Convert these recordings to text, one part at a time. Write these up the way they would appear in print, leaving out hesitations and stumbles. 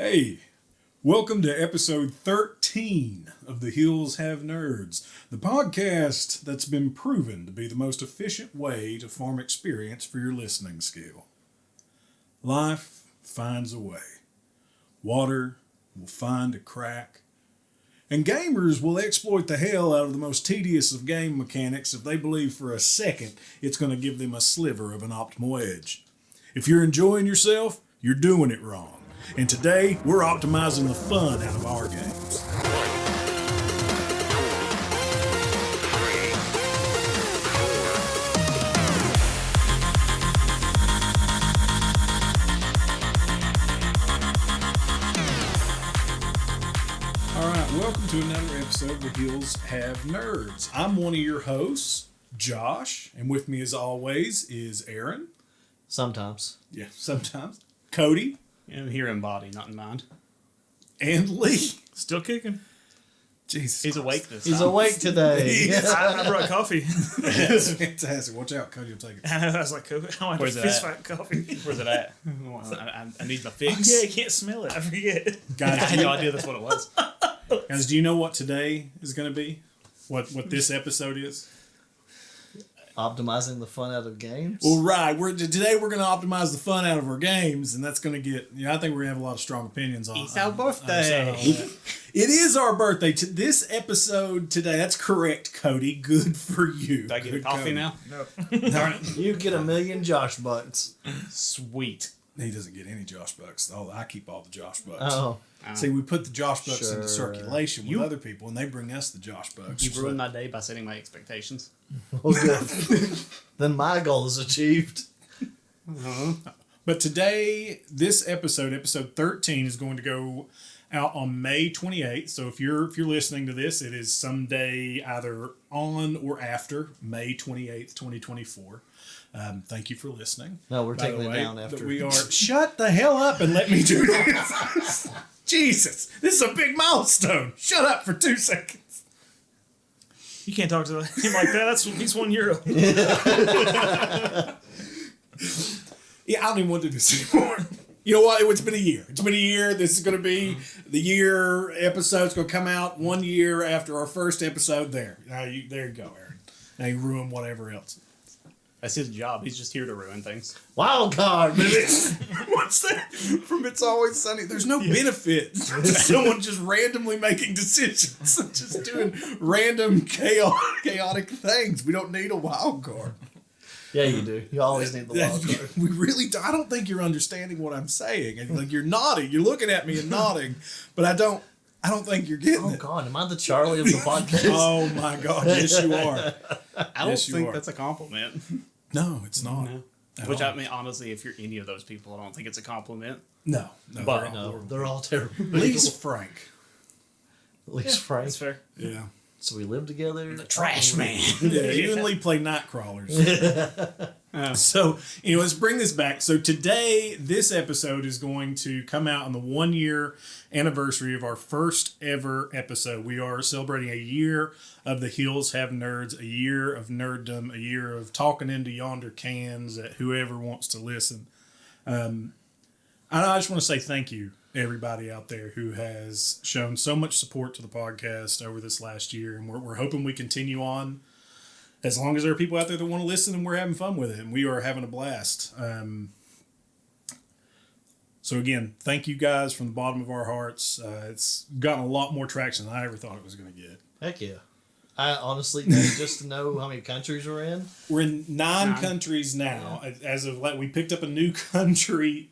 Hey, welcome to episode 13 of The Hills Have Nerds, the podcast that's been proven to be the most efficient way to form experience for your listening skill. Life finds a way. Water will find a crack. And gamers will exploit the hell out of the most tedious of game mechanics if they believe for a second it's going to give them a sliver of an optimal edge. If you're enjoying yourself, you're doing it wrong. And today, we're optimizing the fun out of our games. Alright, welcome to another episode of The Hills Have Nerds. I'm one of your hosts, Josh, and with me as always is Aaron. Sometimes. Yeah, sometimes. Cody. I'm here in body, not in mind. And Lee. Still kicking. Jesus. He's awake this He's time. awake today. I brought coffee. That's fantastic. Watch out, Cody will take it. I was like, I want Where's to it fist at? fight coffee. Where's it at? I need my fix. Oh, yeah, I can't smell it. I forget. I Guys, had no idea that's what it was. Guys, do you know what today is going to be? What this episode is? Optimizing the fun out of games? Well, right. Today we're going to optimize the fun out of our games, and that's going to get. I think we're going to have a lot of strong opinions on. It's our birthday. It is our birthday. This episode today. That's correct, Cody. Good for you. Do I get Good coffee Cody. now? No. Darn it. You get a million Josh bucks. Sweet. He doesn't get any Josh bucks. Oh, I keep all the Josh bucks. Oh. See, we put the Josh bucks Sure. into circulation with other people, and they bring us the Josh bucks. You ruined my day by setting my expectations. Well, good. Then my goal is achieved. But today, this episode 13, is going to go out on May 28th. So if you're listening to this, it is someday either on or after May 28th, 2024. Thank you for listening. No, we're By taking the it way, down after. that we are. Shut the hell up and let me do this. Jesus, this is a big milestone. Shut up for 2 seconds. You can't talk to him like that. He's 1 year old. Yeah, I don't even want to do this anymore. You know what? It's been a year. It's been a year. This is going to be the year episode's going to come out 1 year after our first episode. There you go, Aaron. Now you ruin whatever else. That's his job. He's just here to ruin things. Wild card, baby. What's that from It's Always Sunny? There's no benefit to someone just randomly making decisions, just doing random chaotic things. We don't need a wild card. Yeah, you do. You always need the wild card. We really do. I don't think you're understanding what I'm saying. Like, you're nodding. You're looking at me and nodding, but I don't think you're getting Oh, it. God. Am I the Charlie of the podcast? Oh my God! Yes, you are. I don't Yes, you think are. that's a compliment. No, it's not. No. At Which, all. I mean, honestly, if you're any of those people, I don't think it's a compliment. No, But- No, they're all terrible. at least Frank. At least Frank. That's fair. Yeah, So we live together. The trash man. yeah. You and Lee play night crawlers. So, let's bring this back. So today, this episode is going to come out on the 1 year anniversary of our first ever episode. We are celebrating a year of The Hills Have Nerds, a year of nerddom, a year of talking into yonder cans at whoever wants to listen. I just want to say thank you, everybody out there who has shown so much support to the podcast over this last year, and we're hoping we continue on as long as there are people out there that want to listen and we're having fun with it, and we are having a blast. So again, thank you guys from the bottom of our hearts. It's gotten a lot more traction than I ever thought it was going to get. Heck yeah. I honestly, just to know how many countries we're in. We're in nine countries now. Yeah. As of we picked up a new country,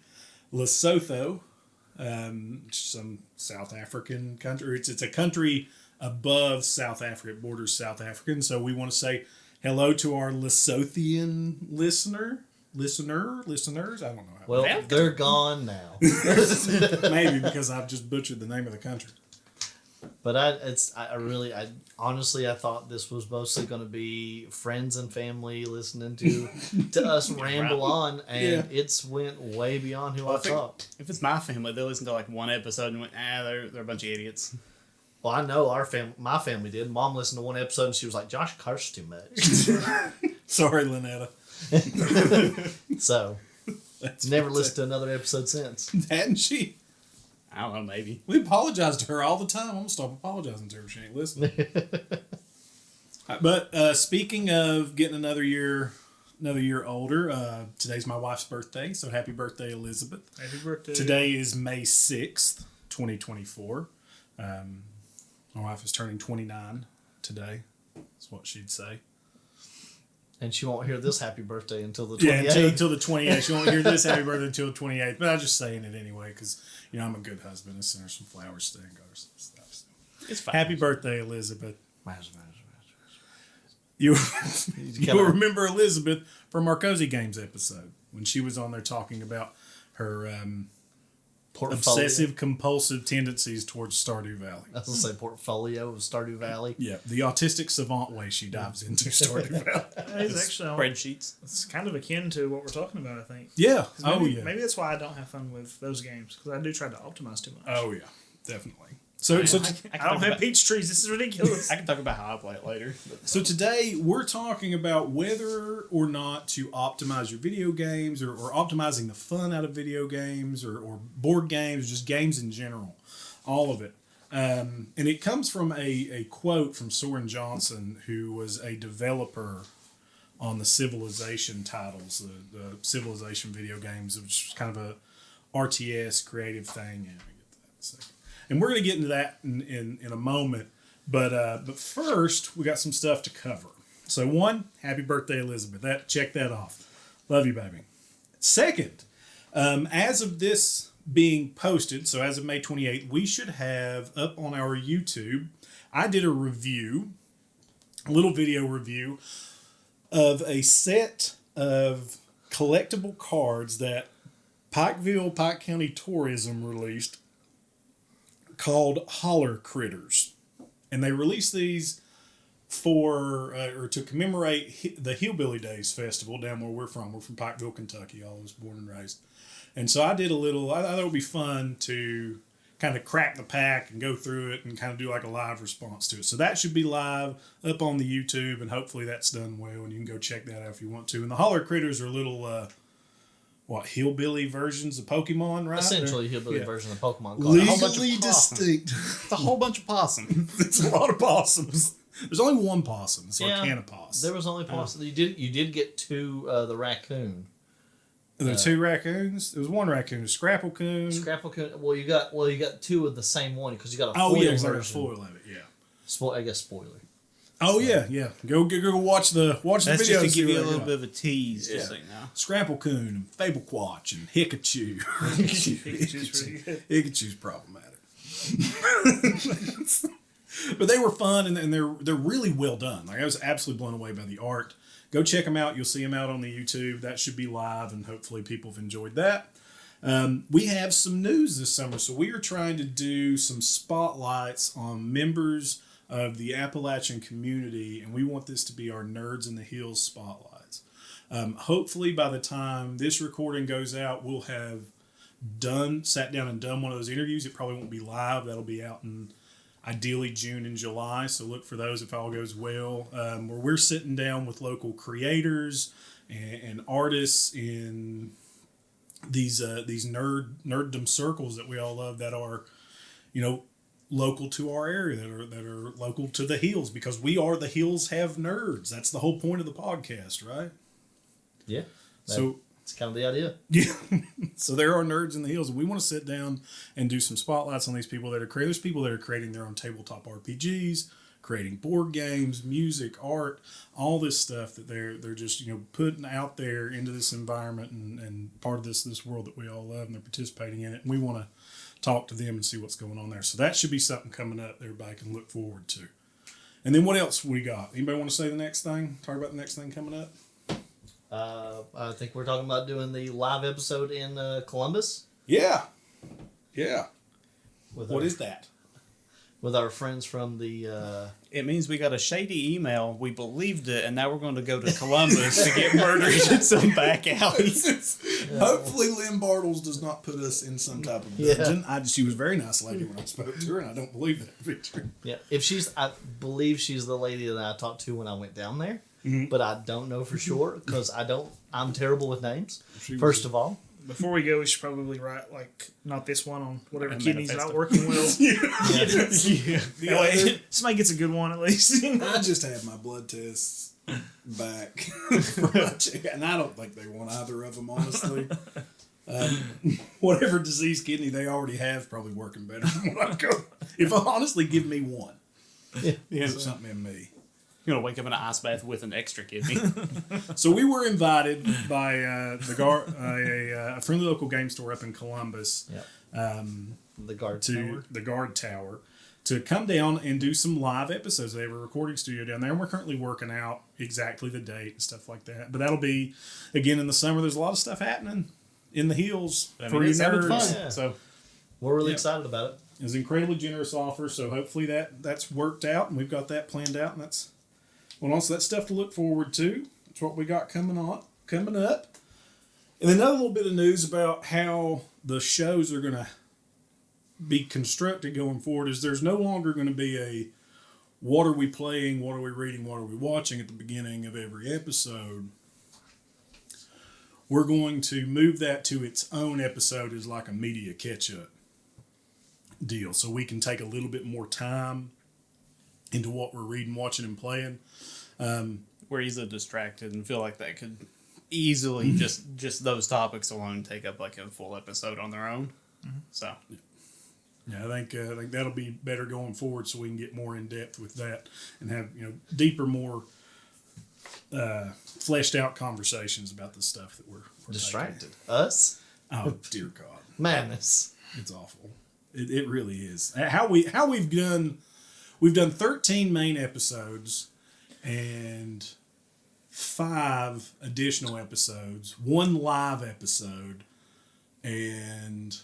Lesotho, some South African country. It's a country above South Africa. It borders South Africa. And so we want to say hello to our Lesothian listeners. I don't know. Well, they're gone now. Maybe because I've just butchered the name of the country. But I honestly thought this was mostly going to be friends and family listening to us ramble on, and it's went way beyond who I thought. If it's my family, they'll listen to like one episode and went, they're a bunch of idiots. Well, I know my family did. Mom listened to one episode and she was like, "Josh cursed too much." Sorry, Lynetta. So, never listened to another episode since. Hadn't she? I don't know, maybe. We apologize to her all the time. I'm going to stop apologizing to her if she ain't listening. But speaking of getting another year older, today's my wife's birthday, so happy birthday, Elizabeth. Happy birthday. Today is May 6th, 2024. My wife is turning 29 today. That's what she'd say. And she won't hear this happy birthday until the 28th. Yeah, until the 28th. She won't hear this happy birthday until the 28th. But I'm just saying it anyway because, I'm a good husband. I send her some flowers today and got her some stuff. So. It's fine. Happy birthday, Elizabeth. Matters. You will remember Elizabeth from our Cozy Games episode when she was on there talking about her obsessive compulsive tendencies towards Stardew Valley. I was going to say portfolio of Stardew Valley. Yeah, the autistic savant way she dives into Stardew Valley. It's actually spreadsheets. It's kind of akin to what we're talking about, I think. Yeah. Maybe that's why I don't have fun with those games because I do try to optimize too much. Oh yeah, definitely. I don't have peach trees. This is ridiculous. I can talk about how I play it later. So today we're talking about whether or not to optimize your video games or optimizing the fun out of video games or board games, just games in general, all of it. And it comes from a quote from Soren Johnson, who was a developer on the Civilization titles, the Civilization video games, which was kind of a RTS creative thing. Yeah, I get that in a second. And we're going to get into that in a moment. But first, we got some stuff to cover. So one, happy birthday, Elizabeth. Check that off. Love you, baby. Second, as of this being posted, so as of May 28th, we should have up on our YouTube, I did a little video review of a set of collectible cards that Pike County Tourism released called Holler Critters. And they released these or to commemorate the Hillbilly Days Festival down where we're from. We're from Pikeville, Kentucky. I was born and raised. And so I did I thought it would be fun to kind of crack the pack and go through it and kind of do like a live response to it. So that should be live up on the YouTube, and hopefully that's done well, and you can go check that out if you want to. And the Holler Critters are little... hillbilly versions of Pokemon, right? Essentially, hillbilly version of Pokemon. Legally distinct. It's a whole bunch of possums. It's a lot of possums. There's only one possum, so I can't possum. There was only possum. You did get two the raccoon. There were two raccoons. There was one raccoon, a Scrapple Coon. Well, you got two of the same one because you got a foil version. Like a foil of it, yeah. I guess spoiler. Oh yeah. Go watch the That's video. Just to give you a little bit of a tease. Yeah. Just so you know. Scrapple Coon and Fablequatch and Hikachu. Hikachu's problematic. But they were fun and they're really well done. Like I was absolutely blown away by the art. Go check them out. You'll see them out on the YouTube. That should be live, and hopefully people have enjoyed that. We have some news this summer, so we are trying to do some spotlights on members of the Appalachian community, and we want this to be our Nerds in the Hills spotlights. Hopefully by the time this recording goes out, we'll have sat down and done one of those interviews. It probably won't be live. That'll be out in ideally June and July, so look for those if all goes well, where we're sitting down with local creators and artists in these nerddom circles that we all love that are, local to our area, that are local to the Hills, because we are the Hills Have Nerds. That's the whole point of the podcast, right? Yeah. So it's kind of the idea. Yeah. So there are nerds in the Hills, and we want to sit down and do some spotlights on these people that are creating. There's people that are creating their own tabletop RPGs, creating board games, music, art, all this stuff that they're just putting out there into this environment and part of this world that we all love, and they're participating in it. And we want to talk to them and see what's going on there. So that should be something coming up that everybody can look forward to. And then what else we got? Anybody want to say the next thing? Talk about the next thing coming up? I think we're talking about doing the live episode in Columbus. Yeah. What is that? With our friends from the... It means we got a shady email, we believed it, and now we're going to go to Columbus to get murdered in some back alleys. Hopefully Lynn Bartles does not put us in some type of dungeon. She was a very nice lady when I spoke to her, and I don't believe that picture. Yeah, I believe she's the lady that I talked to when I went down there, but I don't know for sure because I'm terrible with names, first of all. before we go, we should probably write like not this one on whatever A kidney's manifesto. not working well. That way, somebody gets a good one at least. I just had my blood tests back, and I don't think they want either of them, honestly. Whatever disease kidney they already have is probably working better than what I've got. If I honestly give me one, there's something in me. You're gonna wake up in an ice bath with an extra kidney. So we were invited by a friendly local game store up in Columbus. The guard to tower. the guard tower to come down and do some live episodes. They have a recording studio down there, and we're currently working out exactly the date and stuff like that. But that'll be again in the summer. There's a lot of stuff happening in the hills for you it sounded nerds. fun. Yeah. So We're really excited about it. It was an incredibly generous offer, so hopefully that's worked out, and we've got that planned out, and that's also that stuff to look forward to. That's what we got coming up. And then another little bit of news about how the shows are going to be constructed going forward is there's no longer going to be a what are we playing, what are we reading, what are we watching at the beginning of every episode. We're going to move that to its own episode as like a media catch-up deal, so we can take a little bit more time into what we're reading, watching, and playing. we're easily distracted and feel like that could easily just those topics alone take up like a full episode on their own. So yeah, I think that'll be better going forward, so we can get more in depth with that and have deeper, more fleshed out conversations about the stuff that we're Distracted. Us? Oh dear God, Madness. it's awful. It really is. How we've done 13 main episodes and 5 additional episodes, 1 live episode, and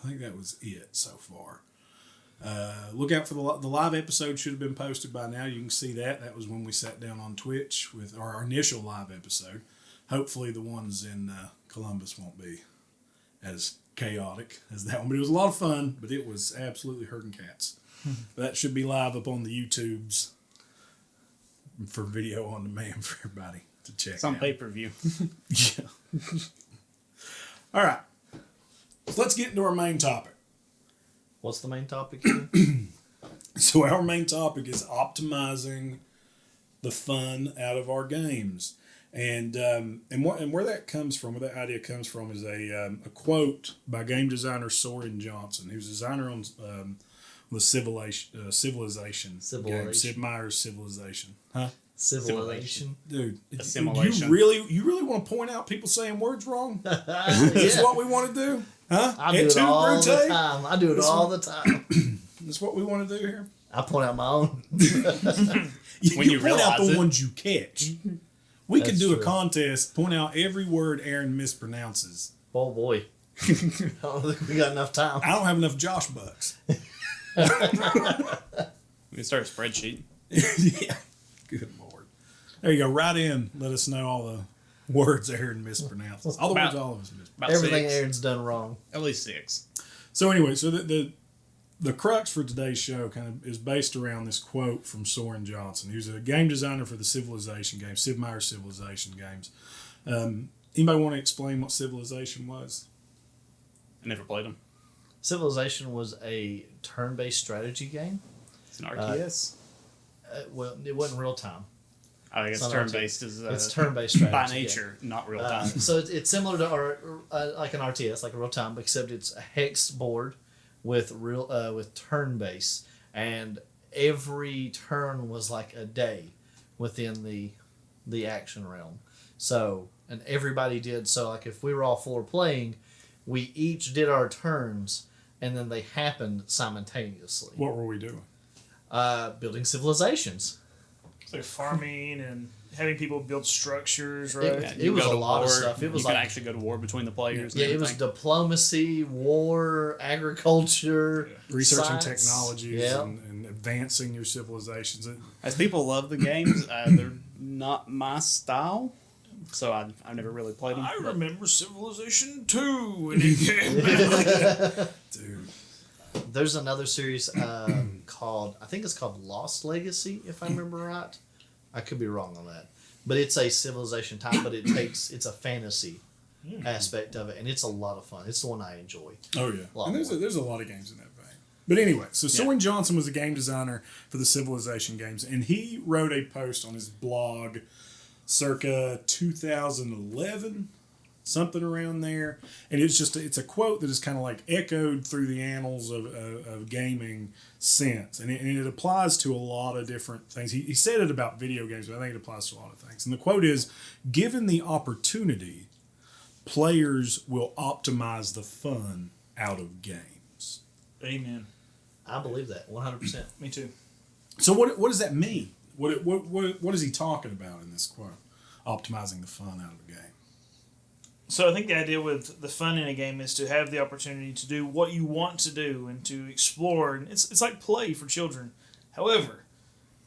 I think that was it so far. Look out for the live episode. Should have been posted by now. You can see that. That was when we sat down on Twitch with our initial live episode. Hopefully the ones in Columbus won't be as chaotic as that one. But it was a lot of fun, but it was absolutely herding cats. But that should be live up on the YouTubes for video on demand for everybody to check it's on out. pay-per-view. Yeah. All right. So let's get into our main topic. What's the main topic here? So our main topic is optimizing the fun out of our games, and where that comes from, where that idea comes from, is a quote by game designer Soren Johnson, who's a designer on the Civilization game, Sid Meier's Civilization, huh? Civilization. Dude, Assimilation. you really want to point out people saying words wrong? That's what we want to do, huh? I do it all the time. I do it all the time. That's what we want to do here. I point out my own. When you point out realize the it. ones you catch. We could That's do a true. contest, point out every word Aaron mispronounces. Oh boy. I don't think we got enough time. I don't have enough Josh bucks. We can start a spreadsheet. Yeah. Good Lord. There you go. Write in. Let us know all the words Aaron mispronounces. All the words all of us mispronounce. About Everything 6. Aaron's done wrong. At least 6. So anyway, so the crux for today's show kind of is based around this quote from Soren Johnson, who's a game designer for the Civilization games, Sid Meier's Civilization games. Anybody want to explain what Civilization was? I never played them. Civilization was a turn-based strategy game. It's an RTS. Well, it wasn't real time. I think it's not turn-based. It's turn-based strategy. By game. nature, not real time. So it's similar to like an RTS, like a real time, except it's a hex board with turn-based, and every turn was like a day within the action realm. So and everybody did so. Like if we were all 4 playing, we each did our turns, and then they happened simultaneously. What were we doing? Building civilizations. It's like farming and having people build structures, right? It You was go a to lot of war, stuff. It was you like can actually go to war between the players. yeah, and it was everything. diplomacy, war, agriculture, Researching science. technologies Yeah. and advancing your civilizations. As people love the games, they're not my style, so I've never really played them. I but remember Civilization 2 when it came. Dude. There's another series called, I think it's called Lost Legacy, if I remember right. I could be wrong on that. But it's a civilization type, but it's a fantasy aspect of it, and it's a lot of fun. It's the one I enjoy. Oh yeah, Lot and more. there's a lot of games in that vein. But anyway, so Soren Johnson was a game designer for the Civilization games, and he wrote a post on his blog circa 2011, something around there. And it's a quote that is kind of like echoed through the annals of gaming since. And it applies to a lot of different things. He said it about video games, but I think it applies to a lot of things. And the quote is, given the opportunity, players will optimize the fun out of games. Amen. I believe that 100%. Me too. So what does that mean? What is he talking about in this quote? Optimizing the fun out of a game. So I think the idea with the fun in a game is to have the opportunity to do what you want to do and to explore. And it's like play for children. However,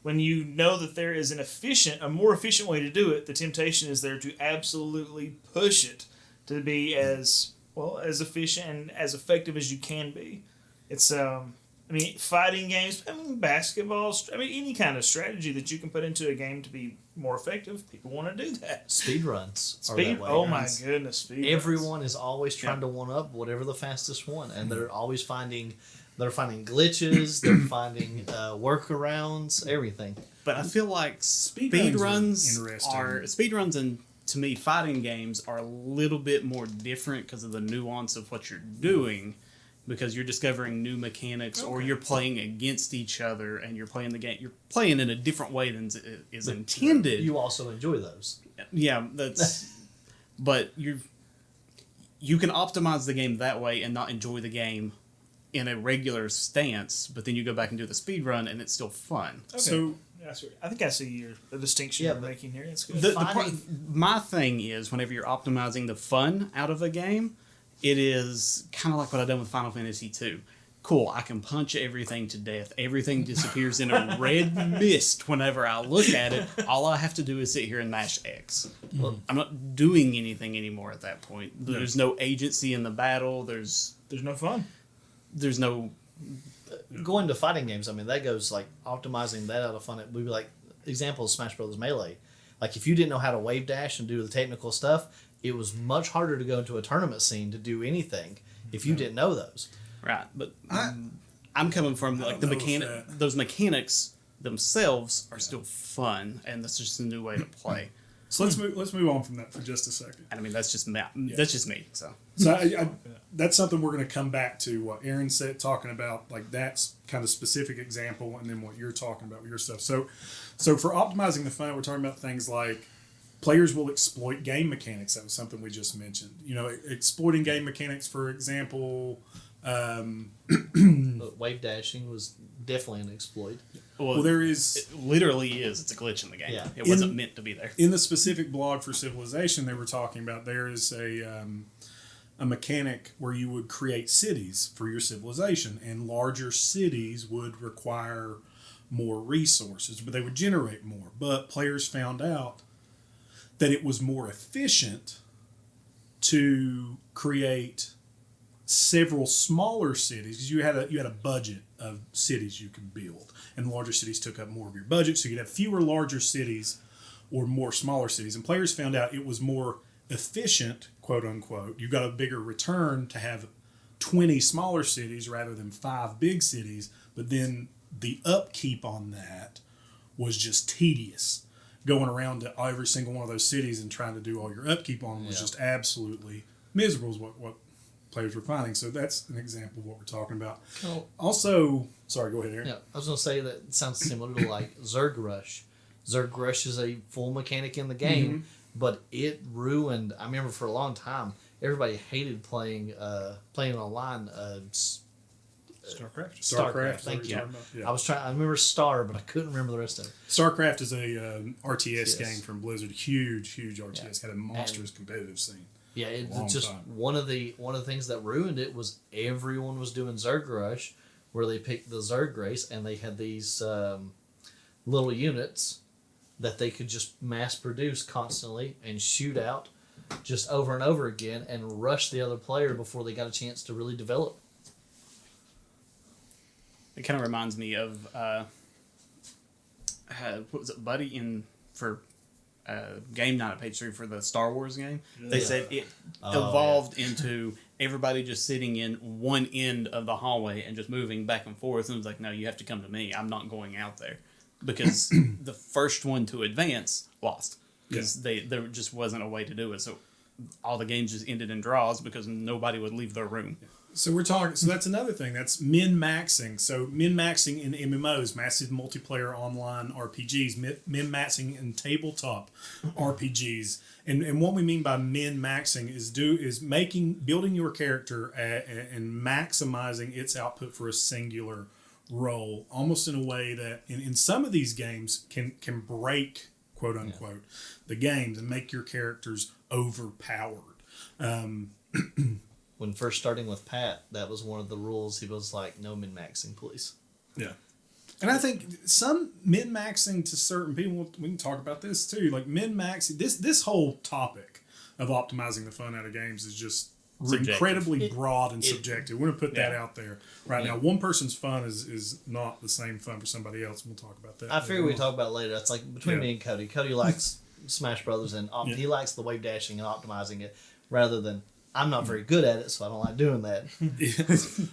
when you know that there is a more efficient way to do it, the temptation is there to absolutely push it to be as efficient and as effective as you can be. It's fighting games, basketball, any kind of strategy that you can put into a game to be more effective, people want to do that. Speed runs are that way. Oh my goodness, speed Everyone runs. is always trying to one up whatever the fastest one, and they're always finding glitches, they're finding workarounds, everything. But I feel like speedruns and to me fighting games are a little bit more different because of the nuance of what you're doing. Because you're discovering new mechanics, or you're playing against each other, and you're playing the game. You're playing in a different way than is intended. You also enjoy those. Yeah, that's. But you can optimize the game that way and not enjoy the game in a regular stance. But then you go back and do the speed run, and it's still fun. Okay. So I think I see the distinction you're making here. It's good. My thing is, whenever you're optimizing the fun out of a game, it is kind of like what I've done with Final Fantasy II. Cool, I can punch everything to death. Everything disappears in a red mist whenever I look at it. All I have to do is sit here and mash X. Well, I'm not doing anything anymore at that point. There's no agency in the battle. There's no fun. There's no... Going to fighting games, that goes like optimizing that out of fun. It would be like, example of Smash Brothers Melee. Like if you didn't know how to wave dash and do the technical stuff, it was much harder to go into a tournament scene to do anything if you didn't know those. Right, but I'm coming from like those mechanics themselves are still fun, and that's just a new way to play. So let's move on from that for just a second. And that's just me. That's just me. So I that's something we're going to come back to. What Aaron said, talking about like that's kind of specific example, and then what you're talking about with your stuff. So for optimizing the fun, we're talking about things like players will exploit game mechanics. That was something we just mentioned. Exploiting game mechanics, for example. Wave dashing was definitely an exploit. Well, there is... It literally is. It's a glitch in the game. Yeah. It wasn't meant to be there. In the specific blog for Civilization they were talking about, there is a mechanic where you would create cities for your civilization, and larger cities would require more resources, but they would generate more. But players found out that it was more efficient to create several smaller cities because you had a budget of cities you could build, and larger cities took up more of your budget, so you'd have fewer larger cities or more smaller cities. And players found out it was more efficient, quote unquote. You got a bigger return to have 20 smaller cities rather than 5 big cities, but then the upkeep on that was just tedious. Going around to every single one of those cities and trying to do all your upkeep on them was just absolutely miserable, is what players were finding. So that's an example of what we're talking about. Oh. Also, sorry, go ahead, Aaron. Yeah, I was going to say that it sounds similar to like Zerg Rush. Zerg Rush is a full mechanic in the game, but it ruined. I remember for a long time, everybody hated playing online. StarCraft. Thank you. Yeah. I remember Star, but I couldn't remember the rest of it. StarCraft is a RTS game from Blizzard. Huge RTS. Had a monstrous competitive scene. Yeah, it's just one of the things that ruined it was everyone was doing Zerg Rush, where they picked the Zerg race, and they had these little units that they could just mass produce constantly and shoot out just over and over again and rush the other player before they got a chance to really develop. It kind of reminds me of what was it, Buddy for game night at page 3 for the Star Wars game. They Yeah. said it evolved into everybody just sitting in one end of the hallway and just moving back and forth. And it was like, no, you have to come to me. I'm not going out there. Because the first one to advance lost. Because there just wasn't a way to do it. So all the games just ended in draws because nobody would leave their room. So we're talking. So that's another thing. That's min-maxing. So min-maxing in MMOs, massive multiplayer online RPGs, min-maxing in tabletop RPGs. And what we mean by min-maxing is building your character and maximizing its output for a singular role, almost in a way that in some of these games can break, quote unquote, the games and make your characters overpowered. When first starting with Pat, that was one of the rules. He was like, no min-maxing, please. Yeah. And I think some min-maxing to certain people, we can talk about this too, like min-maxing, this whole topic of optimizing the fun out of games is just incredibly broad and subjective. We're going to put that out there right now. One person's fun is not the same fun for somebody else. We'll talk about that. I figure we talk about it later. It's like between me and Cody. Cody likes Smash Brothers and he likes the wave dashing and optimizing it rather than I'm not very good at it, so I don't like doing that.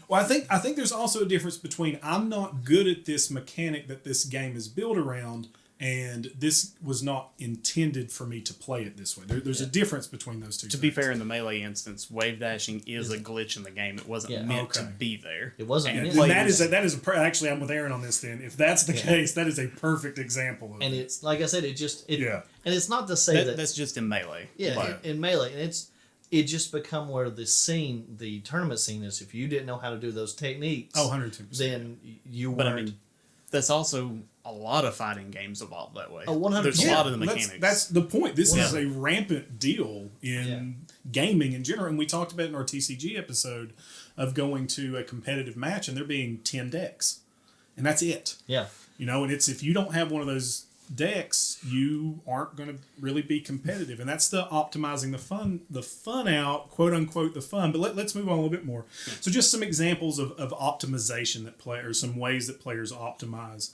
Well, I think there's also a difference between I'm not good at this mechanic that this game is built around, and this was not intended for me to play it this way. There's a difference between those two. To be fair, in the Melee instance, wave dashing is a glitch in the game. It wasn't meant to be there. It wasn't. And actually, I'm with Aaron on this. Then, if that's the case, that is a perfect example of it. And it's like I said, and it's not to say that's just in Melee. Yeah, in Melee, and it just become where the tournament scene is. If you didn't know how to do those techniques, 102%. Then you weren't. But I mean, that's also a lot of fighting games evolve that way. 100%. There's a lot of the mechanics. That's the point. This is a rampant deal in gaming in general. And we talked about in our TCG episode of going to a competitive match and there being 10 decks. And that's it. Yeah. And it's if you don't have one of those decks, you aren't going to really be competitive. And that's the optimizing the fun out, quote unquote, the fun. But let's move on a little bit more. So just some examples of optimization that players, some ways that players optimize.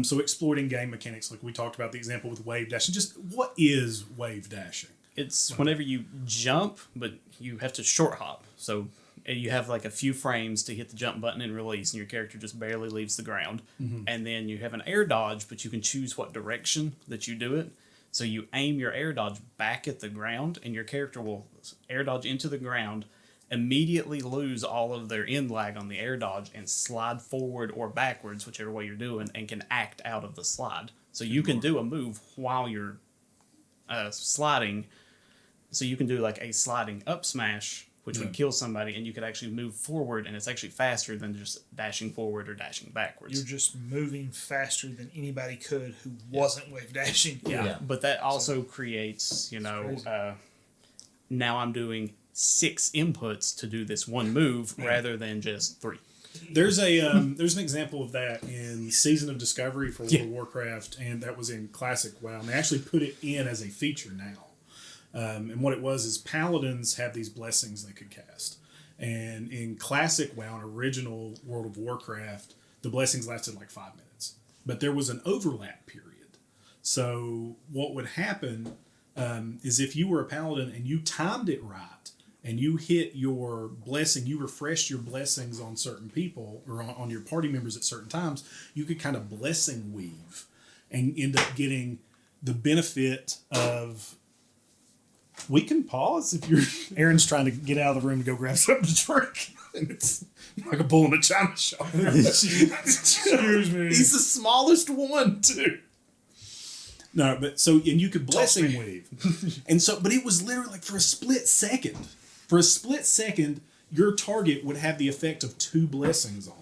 So exploiting game mechanics, like we talked about the example with wave dashing. Just what is wave dashing? It's whenever you jump, but you have to short hop. So you have like a few frames to hit the jump button and release, and your character just barely leaves the ground. Mm-hmm. And then you have an air dodge, but you can choose what direction that you do it. So you aim your air dodge back at the ground, and your character will air dodge into the ground, immediately lose all of their end lag on the air dodge, and slide forward or backwards, whichever way you're doing, and can act out of the slide. So you can do a move while you're sliding. So you can do like a sliding up smash, which would kill somebody, and you could actually move forward, and it's actually faster than just dashing forward or dashing backwards. You're just moving faster than anybody could who wasn't wave dashing. Yeah. But that also creates, now I'm doing 6 inputs to do this one move rather than just 3. There's an example of that in Season of Discovery for World of Warcraft, and that was in Classic WoW, and they actually put it in as a feature now. And what it was is paladins had these blessings they could cast. And in Classic WoW, and original World of Warcraft, the blessings lasted like 5 minutes. But there was an overlap period. So what would happen is if you were a paladin and you timed it right, and you hit your blessing, you refreshed your blessings on certain people, or on your party members at certain times, you could kind of blessing weave and end up getting the benefit of... We can pause if Aaron's trying to get out of the room to go grab something to drink. And it's like a bull in a china shop. Excuse me. He's the smallest one, too. No, but so, and you could blessing weave. And so, but it was literally like for a split second. For a split second, your target would have the effect of 2 blessings on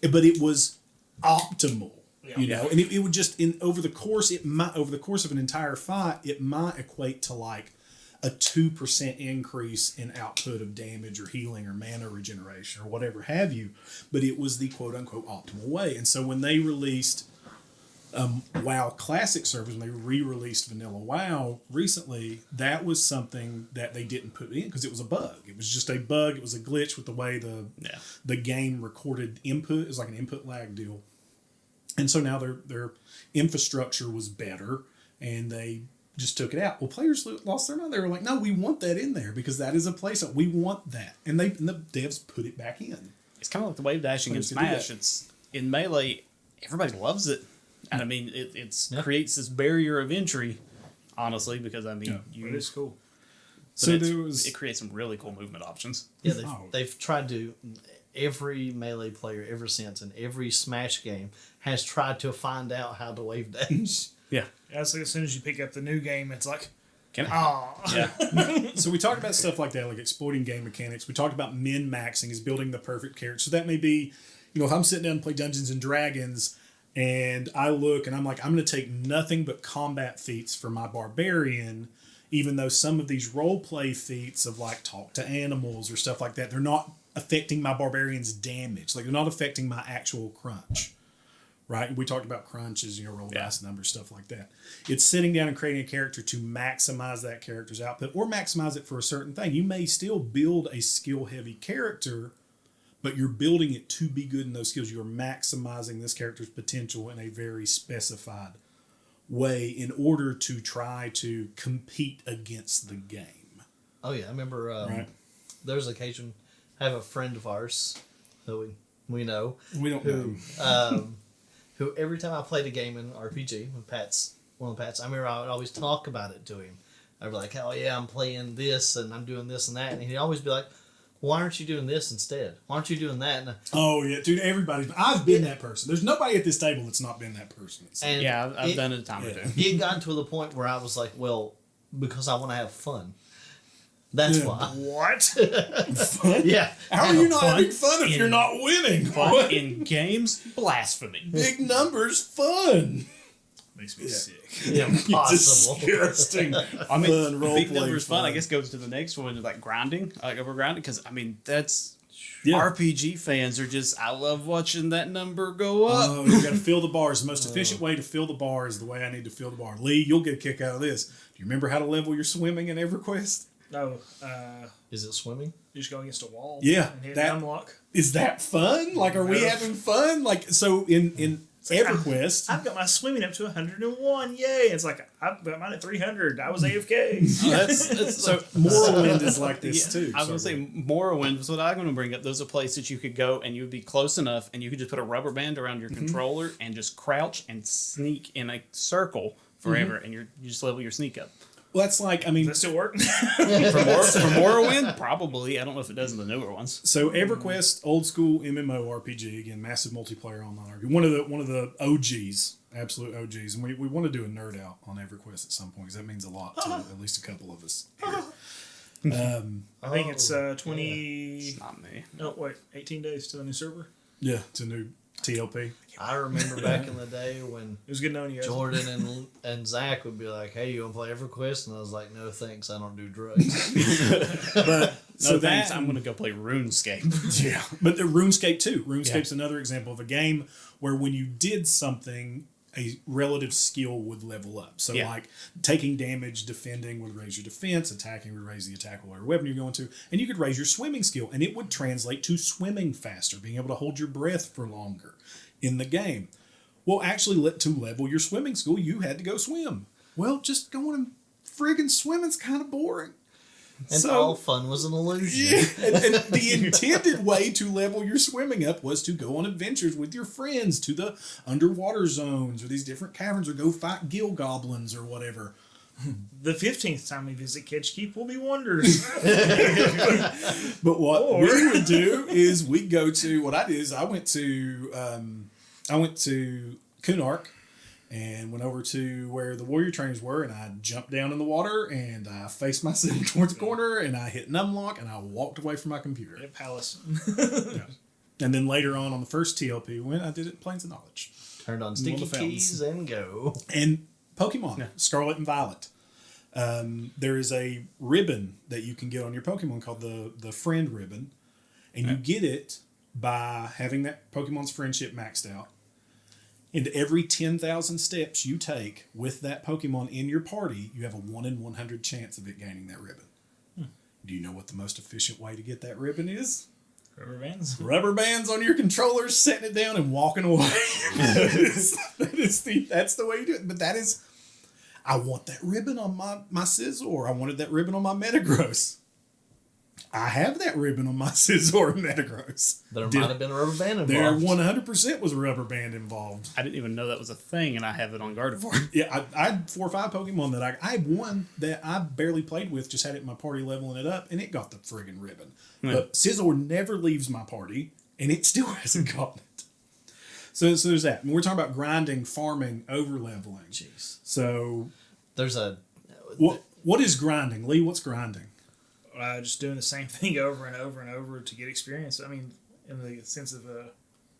them. But it was optimal. And it would just over the course of an entire fight, it might equate to like a 2% increase in output of damage or healing or mana regeneration or whatever have you. But it was the quote unquote optimal way. And so when they released WoW Classic servers, when they re-released Vanilla WoW recently, that was something that they didn't put in because it was a bug. It was just a bug. It was a glitch with the way the game recorded input. It was like an input lag deal. And so now their infrastructure was better, and they just took it out. Well, players lost their mind. They were like, no, we want that in there because that is a place that we want that. And the devs put it back in. It's kind of like the wave dashing in Smash. It's in Melee, everybody loves it. And I mean, it creates this barrier of entry, honestly, because I mean, it is cool. So it creates some really cool movement options. Yeah, they've tried to. Every Melee player ever since, and every Smash game has tried to find out how to wave dash. Yeah. That's like as soon as you pick up the new game, it's like, Yeah. So we talked about stuff like that, like exploiting game mechanics. We talked about min-maxing is building the perfect character. So that may be, if I'm sitting down and play Dungeons and Dragons and I look and I'm like, I'm going to take nothing but combat feats for my barbarian, even though some of these role play feats of like talk to animals or stuff like that, they're not affecting my barbarian's damage. Like they're not affecting my actual crunch. Right? We talked about crunches, roll dice numbers, stuff like that. It's sitting down and creating a character to maximize that character's output or maximize it for a certain thing. You may still build a skill-heavy character, but you're building it to be good in those skills. You're maximizing this character's potential in a very specified way in order to try to compete against the game. Oh, yeah. I remember there was an occasion, I have a friend of ours who we know. We don't know. Who every time I played a game in RPG, when one of Pat's, I remember I would always talk about it to him. I'd be like, oh yeah, I'm playing this and I'm doing this and that. And he'd always be like, why aren't you doing this instead? Why aren't you doing that? And, oh yeah, dude, I've been that person. There's nobody at this table that's not been that person. And yeah, I've done it a time or two. It got to the point where I was like, well, because I want to have fun. That's why. What? Fun? Yeah. How are you not having fun if you're not winning? Fun in games? Blasphemy. Big numbers, fun. Makes me sick. Impossible. Disgusting. I mean, Fun, role big play numbers fun. I fun. guess goes to the next one, like grinding, like over grinding, because I mean that's Yeah. RPG fans are just. I love watching that number go up. Oh, you got to fill the bars. The most efficient way to fill the bar is the way I need to fill the bar. Lee, you'll get a kick out of this. Do you remember how to level your swimming in EverQuest? No. Is it swimming? You just go against a wall. Yeah, And hit that- unlock. Is that fun? Like, are we having fun? Like, so in EverQuest, I've got my swimming up to 101. Yay! It's like I've got mine at 300. I was AFK. That's so Morrowind is like this too. I was going to say Morrowind was what I'm going to bring up. Those are places that you could go and you would be close enough and you could just put a rubber band around your controller and just crouch and sneak in a circle forever and you just level your sneak up. Well, that's like, I mean, Does that still work? For Morrowind, probably. I don't know if it does in the newer ones. so EverQuest, old school MMORPG, again, massive multiplayer online RPG. One of the OGs, absolute OGs, and we want to do a nerd out on EverQuest at some point because that means a lot to at least a couple of us. Here. I think it's 20. It's not me. No, wait, 18 days to the new server. Yeah, it's a new TLP. I remember back in the day when It was good knowing you guys. Jordan and Zach would be like, hey, you want to play EverQuest? And I was like, no thanks, I don't do drugs. But So thanks, I'm going to go play RuneScape. Yeah, but the RuneScape too. RuneScape's another example of a game where when you did something, a relative skill would level up. So like taking damage, defending would raise your defense, attacking would raise the attack or whatever weapon you're going to, and you could raise your swimming skill, and it would translate to swimming faster, being able to hold your breath for longer in the game. Well, actually, to level your swimming skill, you had to go swim. Well, just going and friggin' swimming's kind of boring. And all fun was an illusion. Yeah, and the intended way to level your swimming up was to go on adventures with your friends to the underwater zones or these different caverns or go fight gill goblins or whatever. The 15th time we visit Kedge Keep will be wonders. But what we would do is we'd go to, what I did is I went to Kunark and went over to where the warrior trainers were, and I jumped down in the water, and I faced myself towards the corner, and I hit numlock, and I walked away from my computer. Yeah, Palace. Yeah. And then later on the first TLP, when I did it in Plains of Knowledge. Turned on sticky keys and go. And Pokemon, Scarlet and Violet. There is a ribbon that you can get on your Pokemon called the Friend Ribbon, and you get it by having that Pokemon's friendship maxed out. And every 10,000 steps you take with that Pokemon in your party, you have a 1 in 100 chance of it gaining that ribbon. Do you know what the most efficient way to get that ribbon is? Rubber bands. Rubber bands on your controllers, setting it down and walking away. That's the way you do it. But I want that ribbon on my Scizor. I wanted that ribbon on my Metagross. I have that ribbon on my Scizor and Metagross. There might have been a rubber band involved. There 100% was a rubber band involved. I didn't even know that was a thing, and I have it on Gardevoir. Yeah, I had 4 or 5 Pokemon that I had one that I barely played with, just had it in my party leveling it up, and it got the friggin' ribbon. Yeah. But Scizor never leaves my party, and it still hasn't gotten it. So there's that. And we're talking about grinding, farming, over-leveling. Jeez. So there's a... What is grinding? Lee, what's grinding? Just doing the same thing over and over and over to get experience. I mean, in the sense of,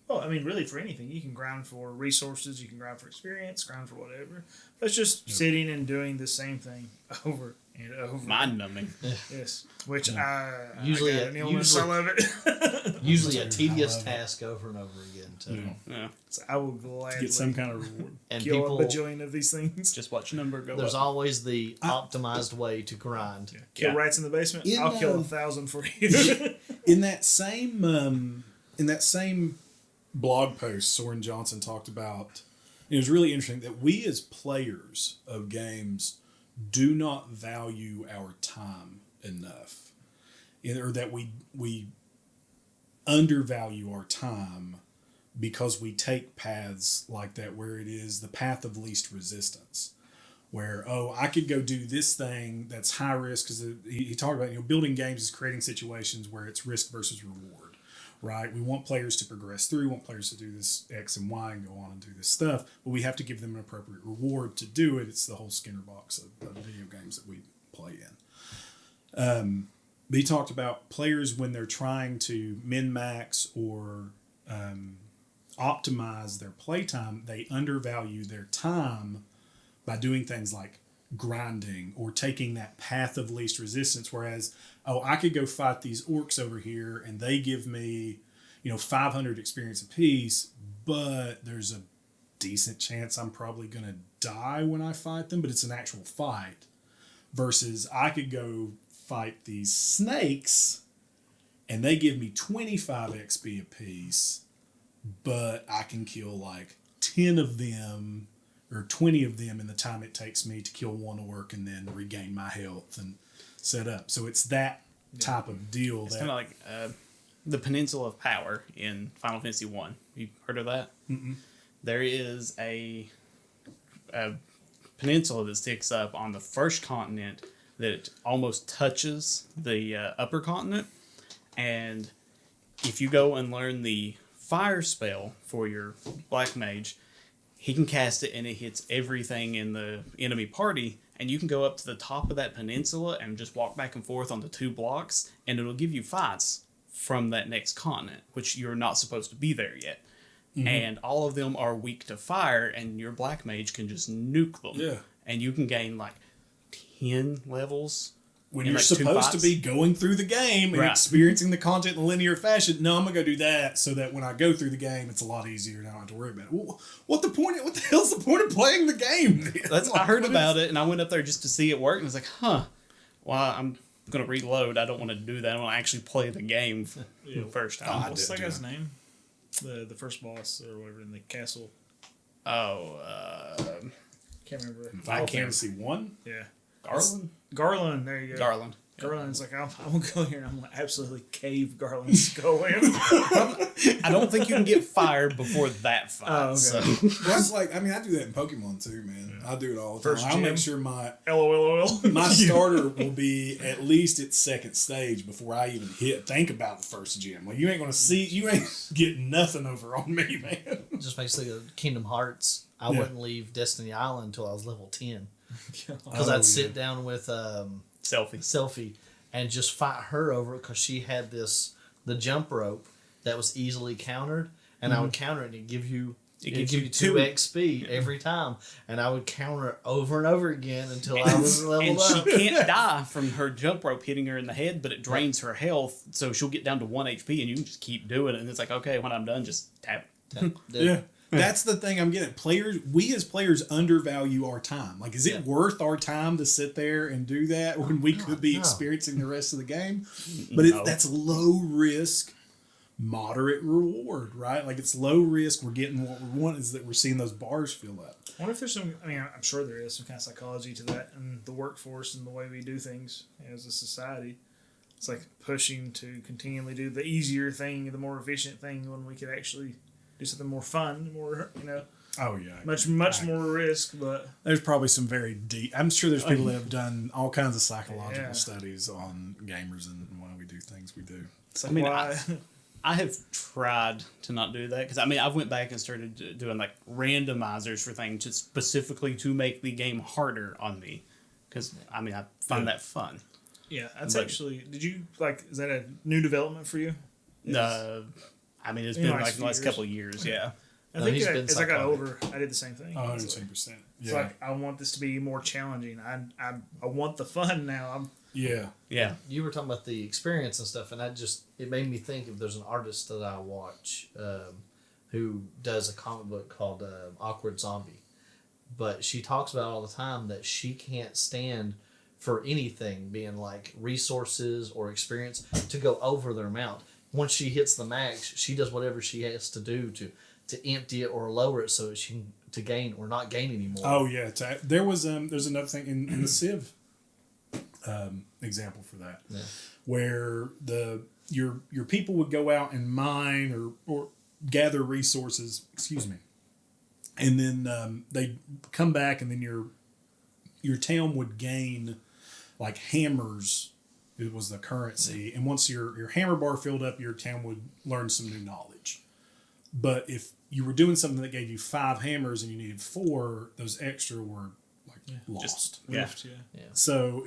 really for anything. You can grind for resources, you can grind for experience, grind for whatever. But it's just sitting and doing the same thing over and over. Mind-numbing. Yes. Which I love it. Usually a tedious task over and over again, too. Yeah. So I will gladly get some kind of reward. And kill a bajillion of these things. Just watch number go There's up. always the optimized way to grind. Yeah. Kill rats in the basement. I'll kill 1,000 for you. In that same blog post, Soren Johnson talked about. It was really interesting that we as players of games do not value our time enough, or that we undervalue our time because we take paths like that where it is the path of least resistance, where I could go do this thing that's high risk, because he talked about building games is creating situations where it's risk versus reward, right? We want players to progress through, we want players to do this X and Y and go on and do this stuff, but we have to give them an appropriate reward to do it. It's the whole Skinner box of video games that we play in. But he talked about players when they're trying to min-max or optimize their playtime, they undervalue their time by doing things like grinding or taking that path of least resistance, whereas I could go fight these orcs over here and they give me 500 experience apiece, but there's a decent chance I'm probably gonna die when I fight them, but it's an actual fight, versus I could go fight these snakes and they give me 25 XP apiece, but I can kill like 10 of them or 20 of them in the time it takes me to kill one orc and then regain my health and set up. So it's that type of deal. It's kind of like the Peninsula of Power in Final Fantasy 1. You heard of that? Mm-mm. There is a peninsula that sticks up on the first continent that almost touches the upper continent. And if you go and learn the fire spell for your black mage, he can cast it and it hits everything in the enemy party, and you can go up to the top of that peninsula and just walk back and forth on the 2 blocks, and it'll give you fights from that next continent, which you're not supposed to be there yet. Mm-hmm. And all of them are weak to fire, and your black mage can just nuke them. Yeah. And you can gain like 10 levels. When you're supposed to be going through the game and experiencing the content in a linear fashion, no, I'm going to go do that so that when I go through the game, it's a lot easier and I don't have to worry about it. Well, what the hell's the point of playing the game? I heard about it, and I went up there just to see it work, and I was like, well, I'm going to reload. I don't want to do that. I want to actually play the game first time. What's that guy's name? The first boss or whatever in the castle. Can't remember. Final Fantasy 1? Yeah. Garland, there you go. Garland. Garland's like, I'm going to go here and I'm going to absolutely cave Garland's skull in. I don't think you can get fired before that fight. Oh, okay. So. That's like, I do that in Pokemon too, man. I do it all the time. I'll make sure my starter will be at least its second stage before I even think about the first gym. Like, you ain't getting nothing over on me, man. It just makes me think of Kingdom Hearts. I wouldn't leave Destiny Island until I was level 10. Because I'd sit down with Selfie and just fight her over it, because she had the jump rope that was easily countered, and I would counter it and it'd give you 2 XP every time, and I would counter it over and over again until I was leveled up. And she can't die from her jump rope hitting her in the head, but it drains her health, so she'll get down to 1 HP, and you can just keep doing it, and it's like, okay, when I'm done, just tap it. Yeah. That's the thing I'm getting. We as players undervalue our time. Like, is it worth our time to sit there and do that when we could be experiencing the rest of the game? But that's low risk, moderate reward, right? Like it's low risk. We're getting what we want. Is that we're seeing those bars fill up. I wonder if there's some. I mean, I'm sure there is some kind of psychology to that, and the workforce and the way we do things as a society. It's like pushing to continually do the easier thing, the more efficient thing, when we could actually do something more fun, more Oh yeah, much more risk. But there's probably some very deep. I'm sure there's people that have done all kinds of psychological studies on gamers and why we do things we do. It's like I have tried to not do that because I've went back and started doing like randomizers for things just specifically to make the game harder on me because I find that fun. Yeah, that's actually. Did you is that a new development for you? No, it's been like the last couple of years. Yeah. I think as I got older, I did the same thing. 110%. Yeah. It's like I want this to be more challenging. I want the fun now. Yeah. You were talking about the experience and stuff, and it made me think if there's an artist that I watch who does a comic book called Awkward Zombie, but she talks about all the time that she can't stand for anything being like resources or experience to go over their amount. Once she hits the max, she does whatever she has to do to empty it or lower it so she can to gain or not gain anymore. Oh yeah, there's another thing in the Civ example for that, where your people would go out and mine or gather resources. Excuse me, and then they come back, and then your town would gain like hammers. It was the currency, and once your hammer bar filled up, your town would learn some new knowledge. But if you were doing something that gave you 5 hammers and you needed 4, those extra were like lost. Yeah. So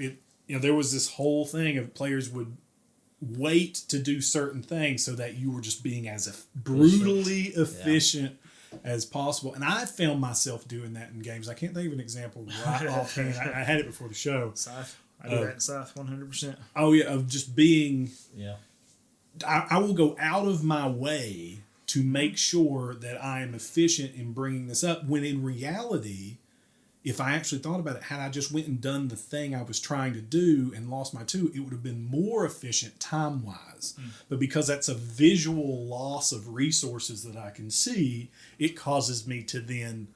there was this whole thing of players would wait to do certain things so that you were just being as brutally efficient as possible. And I found myself doing that in games. I can't think of an example right offhand. I had it before the show. Scythe. I do that in Scythe 100%. Oh yeah, of just being. Yeah. I will go out of my way to make sure that I am efficient in bringing this up, when in reality, if I actually thought about it, had I just went and done the thing I was trying to do and lost my 2, it would have been more efficient time-wise. But because that's a visual loss of resources that I can see, it causes me to then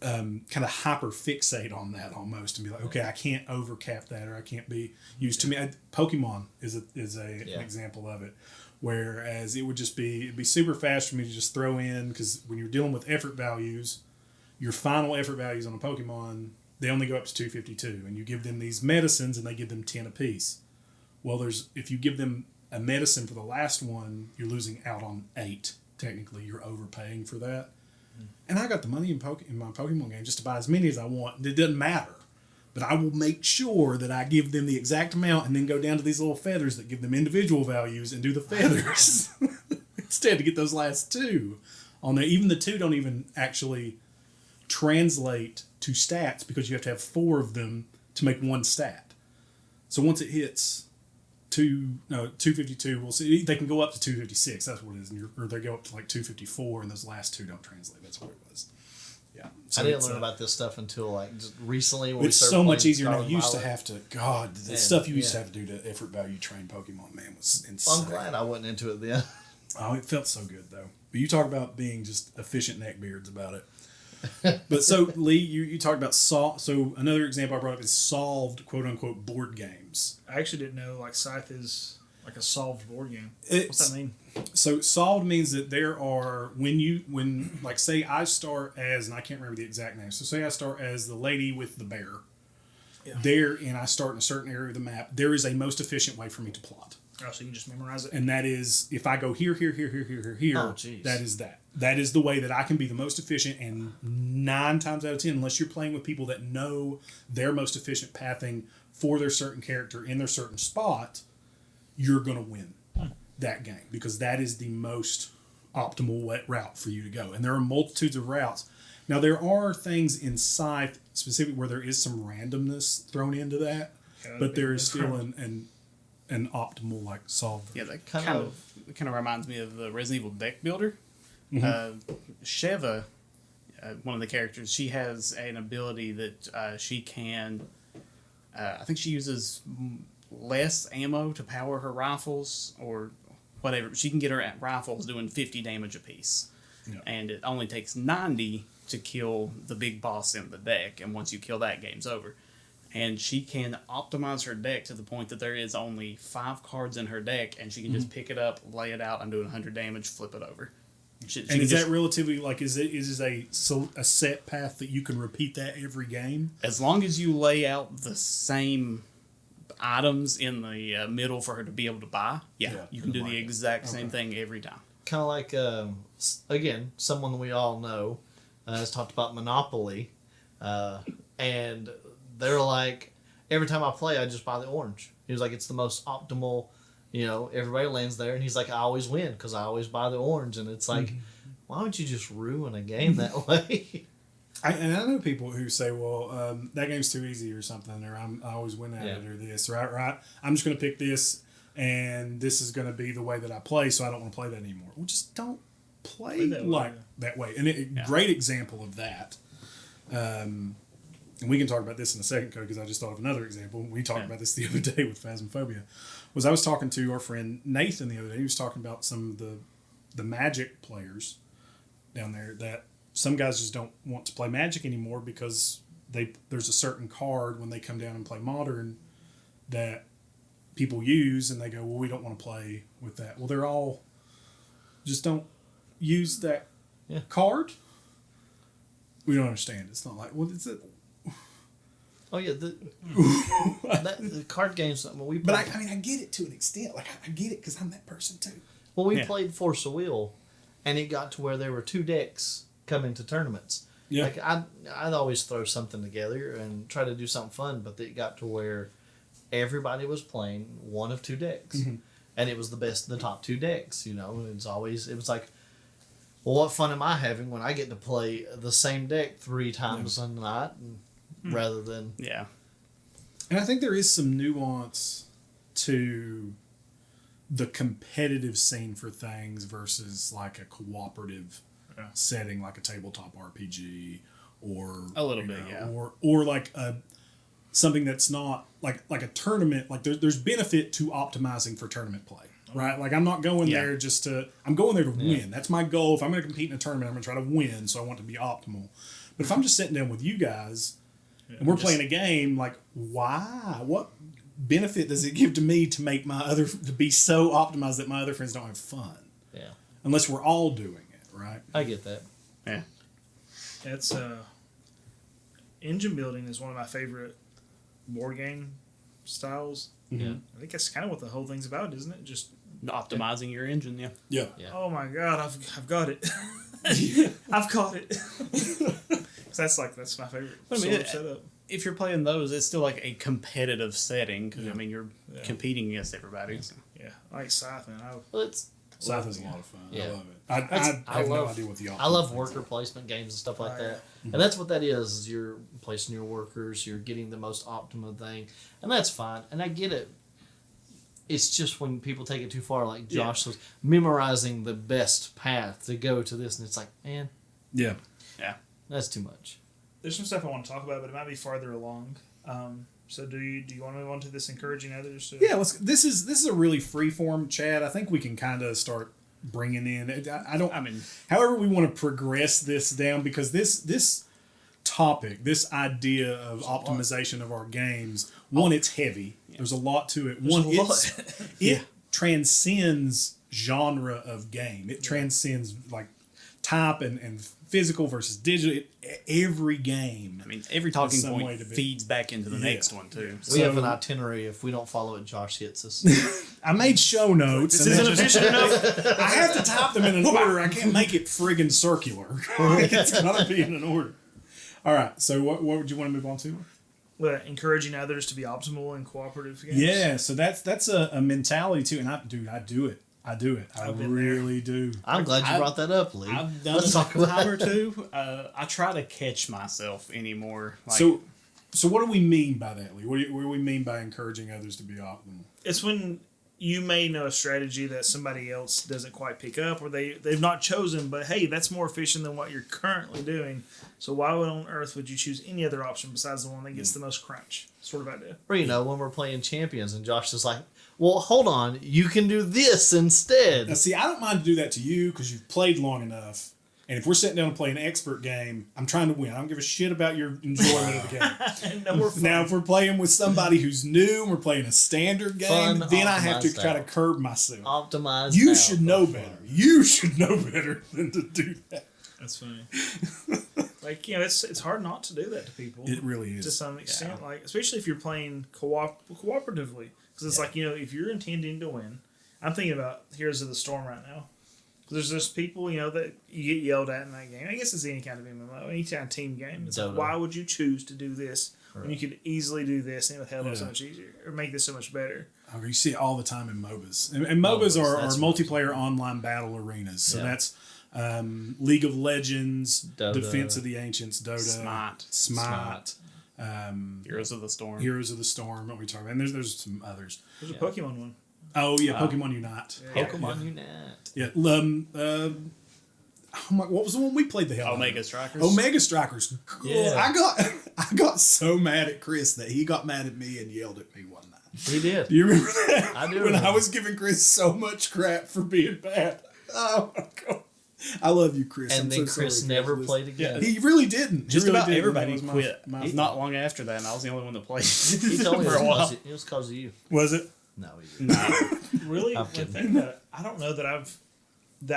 kind of hyper-fixate on that almost and be like, okay, I can't overcap that, or I can't be used to me. Pokemon is an example of it. Whereas it'd be super fast for me to just throw in, because when you're dealing with effort values, your final effort values on a Pokemon, they only go up to 252, and you give them these medicines and they give them 10 apiece. Well, if you give them a medicine for the last one, you're losing out on 8. Technically, you're overpaying for that. And I got the money in my Pokemon game just to buy as many as I want. It doesn't matter. But I will make sure that I give them the exact amount and then go down to these little feathers that give them individual values and do the feathers instead to get those last 2 on there. Even the 2 don't even actually translate to stats because you have to have 4 of them to make 1 stat. So once it hits 252, we'll see. They can go up to 256. That's what it is. Or they go up to like 254, and those last 2 don't translate. That's what it was. Yeah, so I didn't learn about this stuff until like just recently. When it's so much easier now. You used to have to. God, the stuff you used to have to do to effort value train Pokemon, man, was insane. I'm glad I wasn't into it then. Oh, it felt so good though. But you talk about being just efficient neckbeards about it. But so Lee, you talked about So another example I brought up is solved quote unquote board games. I actually didn't know Scythe is like a solved board game. What's that mean? So solved means that there are when like say I start as, and I can't remember the exact name. So say I start as the lady with the bear. Yeah. There, and I start in a certain area of the map. There is a most efficient way for me to plot. Oh, so you can just memorize it. And that is if I go here. Oh, that is that. That is the way that I can be the most efficient. And 9 times out of 10, unless you're playing with people that know their most efficient pathing for their certain character in their certain spot, you're going to win that game, because that is the most optimal route for you to go. And there are multitudes of routes. Now, there are things in Scythe specifically where there is some randomness thrown into that, but there is still an optimal like solve. Yeah, that kind of reminds me of the Resident Evil deck builder. Sheva, one of the characters, she has an ability that she can. I think she uses less ammo to power her rifles, or whatever. She can get her rifles doing 50 damage apiece. Yeah. And it only takes 90 to kill the big boss in the deck. And once you kill that, game's over. And she can optimize her deck to the point that there is only 5 cards in her deck, and she can just pick it up, lay it out, I'm doing 100 damage, flip it over. And is that relatively, like, is a set path that you can repeat that every game? As long as you lay out the same items in the middle for her to be able to buy, you can do the exact same thing every time. Kind of like, again, someone we all know has talked about Monopoly, and they're like, every time I play, I just buy the orange. He was like, it's the most optimal, everybody lands there, and he's like, I always win because I always buy the orange, and it's like, why would you just ruin a game that way? I know people who say, well, that game's too easy or something, or I always win at it or this, right? I'm just going to pick this, and this is going to be the way that I play, so I don't want to play that anymore. Well, just don't play that way. And great example of that, and we can talk about this in a second, Cody, because I just thought of another example. We talked about this the other day with Phasmophobia. I was talking to our friend Nathan the other day. He was talking about some of the Magic players down there that some guys just don't want to play Magic anymore because there's a certain card when they come down and play Modern that people use, and they go, well, we don't want to play with that. Well, they're all just don't use that card. We don't understand. It's not like, well, it's a... Oh yeah, the card games. But I get it to an extent. Like I get it because I'm that person too. Well, we played Force of Will, and it got to where there were 2 decks coming to tournaments. Yeah. Like I'd always throw something together and try to do something fun, but it got to where everybody was playing one of 2 decks, and it was the top 2 decks. It was like, well, what fun am I having when I get to play the same deck 3 times a night? Rather than and I think there is some nuance to the competitive scene for things versus like a cooperative setting, like a tabletop RPG or a little bit, or like something that's not like a tournament. Like there's benefit to optimizing for tournament play, right? Like I'm not going there I'm going there to win. That's my goal. If I'm going to compete in a tournament, I'm going to try to win. So I want to be optimal. But if I'm just sitting down with you guys and we're playing a game, like, why? What benefit does it give to me to make to be so optimized that my other friends don't have fun? Yeah. Unless we're all doing it, right? I get that. Yeah. It's engine building is one of my favorite board game styles. Yeah. I think that's kind of what the whole thing's about, isn't it? Just optimizing your engine, Yeah. Oh my God, I've got it. I've caught it. That's my favorite sort of setup. If you're playing those, it's still like a competitive setting because you're competing against everybody. So. Yeah, like Scythe, man. Scythe is a lot of fun. Yeah. I love it. I have no idea what the I love worker placement games and stuff like that. And that's what that is you're placing your workers, you're getting the most optimum thing. And that's fine. And I get it. It's just when people take it too far, like Josh was memorizing the best path to go to this, and it's like, man. Yeah. Yeah. That's too much. There's some stuff I want to talk about, but it might be farther along. So do you want to move on to this encouraging others? Yeah, this is a really free form chat. I think we can kind of start bringing in. However we want to progress this down, because this topic, this idea of optimization of our games, it's heavy. There's a lot to it. It transcends genre of game. It transcends like type and physical versus digital. Every game. Every talking point feeds back into the next one too. We have an itinerary. If we don't follow it, Josh hits us. I made show notes. This isn't efficient enough. I have to type them in an order. I can't make it friggin' circular. It's gotta be in an order. All right. So what would you want to move on to? Encouraging others to be optimal in cooperative games. Yeah. So that's a mentality too. And I do it. I really do. I'm glad you brought that up, Lee. I've done it a time or two. I try to catch myself anymore. So what do we mean by that, Lee? What do we mean by encouraging others to be optimal? It's when you may know a strategy that somebody else doesn't quite pick up, or they've not chosen, but hey, that's more efficient than what you're currently doing. So why on earth would you choose any other option besides the one that gets the most crunch? Sort of idea. Or, when we're playing Champions and Josh is like, well, hold on, you can do this instead. Now, see, I don't mind to do that to you because you've played long enough. And if we're sitting down and playing an expert game, I'm trying to win. I don't give a shit about your enjoyment of the game. Now, if we're playing with somebody who's new and we're playing a standard game, then I have to try to curb myself. Optimize. You should know better. You should know better than to do that. That's funny. It's hard not to do that to people. It really is. To some extent. Like, especially if you're playing cooperatively. Because it's like, if you're intending to win. I'm thinking about Heroes of the Storm right now. There's just people, that you get yelled at in that game. I guess it's any kind of MMO, any kind of team game. It's like, why would you choose to do this when you could easily do this and it would help so much easier or make this so much better? Oh, you see it all the time in MOBAs. And MOBAs are multiplayer online battle arenas. So that's League of Legends, Dota, Defense of the Ancients, Dota, Smite. Heroes of the Storm. Heroes of the Storm, what we talk about. And there's some others. There's a Pokemon one. Oh, yeah, Pokemon Unite. Pokemon Unite. Yeah. What was the one we played the hell Omega Strikers. Omega Strikers. Cool. Yeah. I got so mad at Chris that he got mad at me and yelled at me one night. He did. Do you remember that? I do. When I was giving Chris so much crap for being bad. Oh, my God. I love you, Chris. And then Chris never played again. Yeah, he really didn't. Just really about didn't. everybody quit. Not long after that, and I was the only one that played. He told me it was because of you. Was it? No, he didn't. Really? I'm kidding. Thing that I don't know that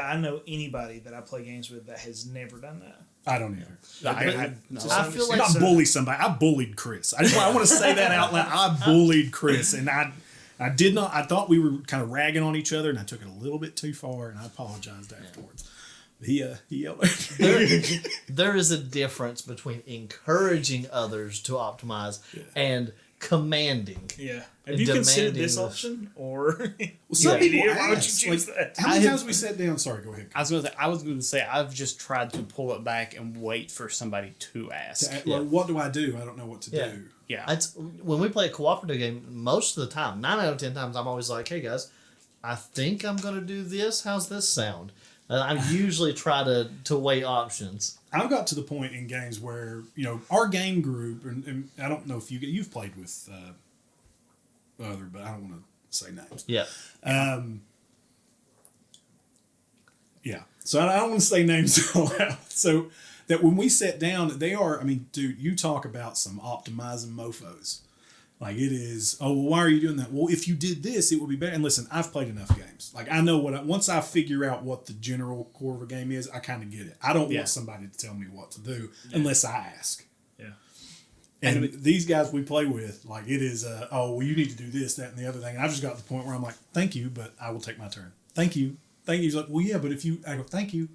I know anybody that I play games with that has never done that. I don't either. I feel like not bully somebody. I bullied Chris. I want to say that out loud. I bullied Chris, and I did not. I thought we were kind of ragging on each other, and I took it a little bit too far, and I apologized afterwards. He yelled at me. There is a difference between encouraging others to optimize and commanding. Yeah. Have you considered this option? Or some people why would you choose that? How many times we sat down? Sorry, go ahead. I was going to say I've just tried to pull it back and wait for somebody to ask. What do? I don't know what to do. Yeah. When we play a cooperative game, most of the time, 9 out of 10 times, I'm always like, hey guys, I think I'm going to do this. How's this sound? I usually try to weigh options. I've got to the point in games where, our game group, and I don't know if you've played with other, but I don't want to say names. Yeah. Yeah. So I don't want to say names out loud. So that when we sat down, they are, dude, you talk about some optimizing mofos. Like it is, why are you doing that? Well, if you did this, it would be better. And listen, I've played enough games. Like I know once I figure out what the general core of a game is, I kind of get it. I don't want somebody to tell me what to do unless I ask. Yeah. And these guys we play with, like it is, you need to do this, that, and the other thing. And I've just got to the point where I'm like, thank you, but I will take my turn. Thank you. He's like, well, yeah, but if you, I go, thank you.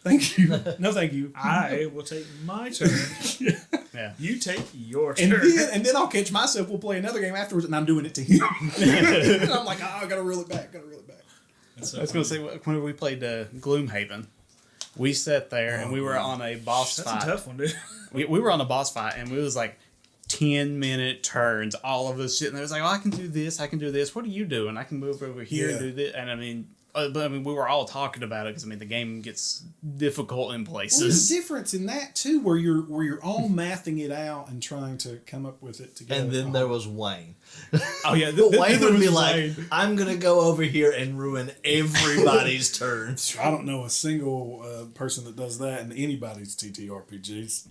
Thank you. No, thank you. I will take my turn. Yeah. You take your turn. And then I'll catch myself. We'll play another game afterwards, and I'm doing it to him. And I'm like, I gotta reel it back. I was going to say, when we played Gloomhaven, we sat there and we were on a boss fight. That's a tough one, dude. We were on a boss fight, and we was like 10-minute turns, all of us sitting there. It was like, I can do this, What are you doing? I can move over here and do this. And we were all talking about it because the game gets difficult in places. Well, there's a difference in that too, where you're all mathing it out and trying to come up with it together. And then there was Wayne. Oh yeah, Wayne would be like, "I'm gonna go over here and ruin everybody's turn." I don't know a single person that does that in anybody's TTRPGs.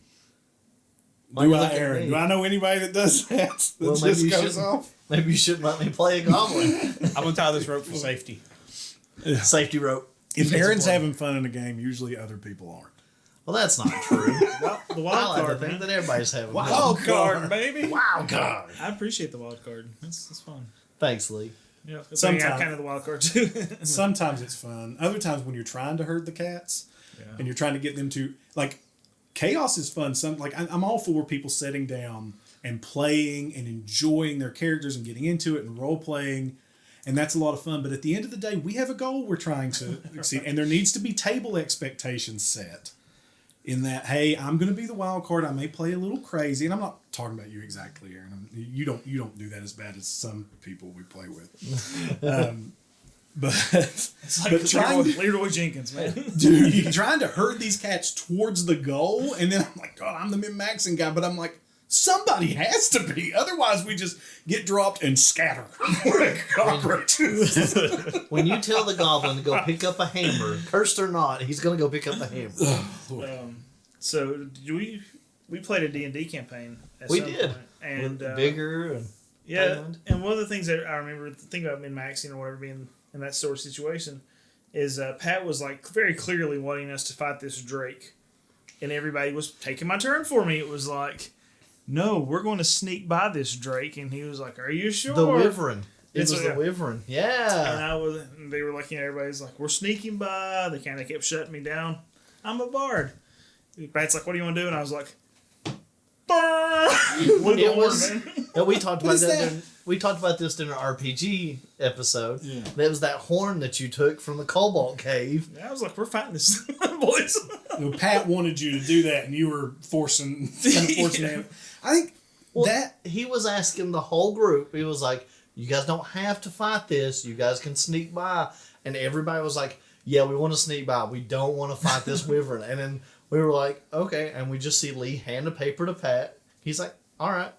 Do I know anybody that does that? That just goes off. Maybe you shouldn't let me play a goblin. I'm gonna tie this rope for safety. Safety rope. If Aaron's having fun in a game, usually other people aren't. Well, that's not true. The wild card, I think that everybody's having fun. Wild card, baby. Wild card. I appreciate the wild card. It's fun. Thanks, Lee. Yeah, sometimes I'm kind of the wild card too. Sometimes it's fun. Other times when you're trying to herd the cats and you're trying to get them to chaos is fun. I'm all for people sitting down and playing and enjoying their characters and getting into it and role playing. And that's a lot of fun. But at the end of the day, we have a goal we're trying to exceed. And there needs to be table expectations set. in that, hey, I'm going to be the wild card. I may play a little crazy, and I'm not talking about you exactly, Aaron. You don't do that as bad as some people we play with. But It's like Leroy Jenkins, man. Dude, you're trying to herd these cats towards the goal, and then I'm like, God, I'm the min-maxing guy, but I'm like, somebody has to be. Otherwise, we just get dropped and scatter. We're like cockroaches. When you tell the goblin to go pick up a hammer, cursed or not, he's going to go pick up the hammer. So we played a D&D campaign at We some did. point, and Bigger and yeah, Diamond. and one of the things that I remember thinking about min-maxing or whatever being in that sort of situation is Pat was like very clearly wanting us to fight this Drake, and everybody was taking my turn for me. It was like, no, we're going to sneak by this Drake, and he was like, are you sure? The Wyvern. It was the Wyvern. Yeah. And they were like, everybody's like, we're sneaking by. They kind of kept shutting me down. I'm a bard. Pat's like, what do you want to do? And I was like, It was. And we talked about that? We talked about this in our RPG episode. Yeah. That was that horn that you took from the Cobalt Cave. I was like, we're fighting this, boys. Pat wanted you to do that, and you were forcing him. I think that he was asking the whole group. He was like, "You guys don't have to fight this. You guys can sneak by." And everybody was like, "Yeah, we want to sneak by. We don't want to fight this wyvern." And then we were like, "Okay." And we just see Lee hand a paper to Pat. He's like, "All right.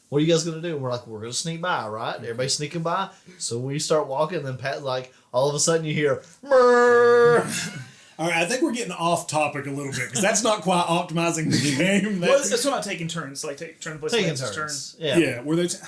What are you guys going to do?" And we're like, "We're going to sneak by, right?" Everybody's sneaking by. So we start walking, and then Pat, like, all of a sudden you hear, "Murr!" All right, I think we're getting off topic a little bit, because that's not quite optimizing the game. That's what I'm taking turns, like trying to play Taking someone turns. else's turn. Yeah. Yeah, where there's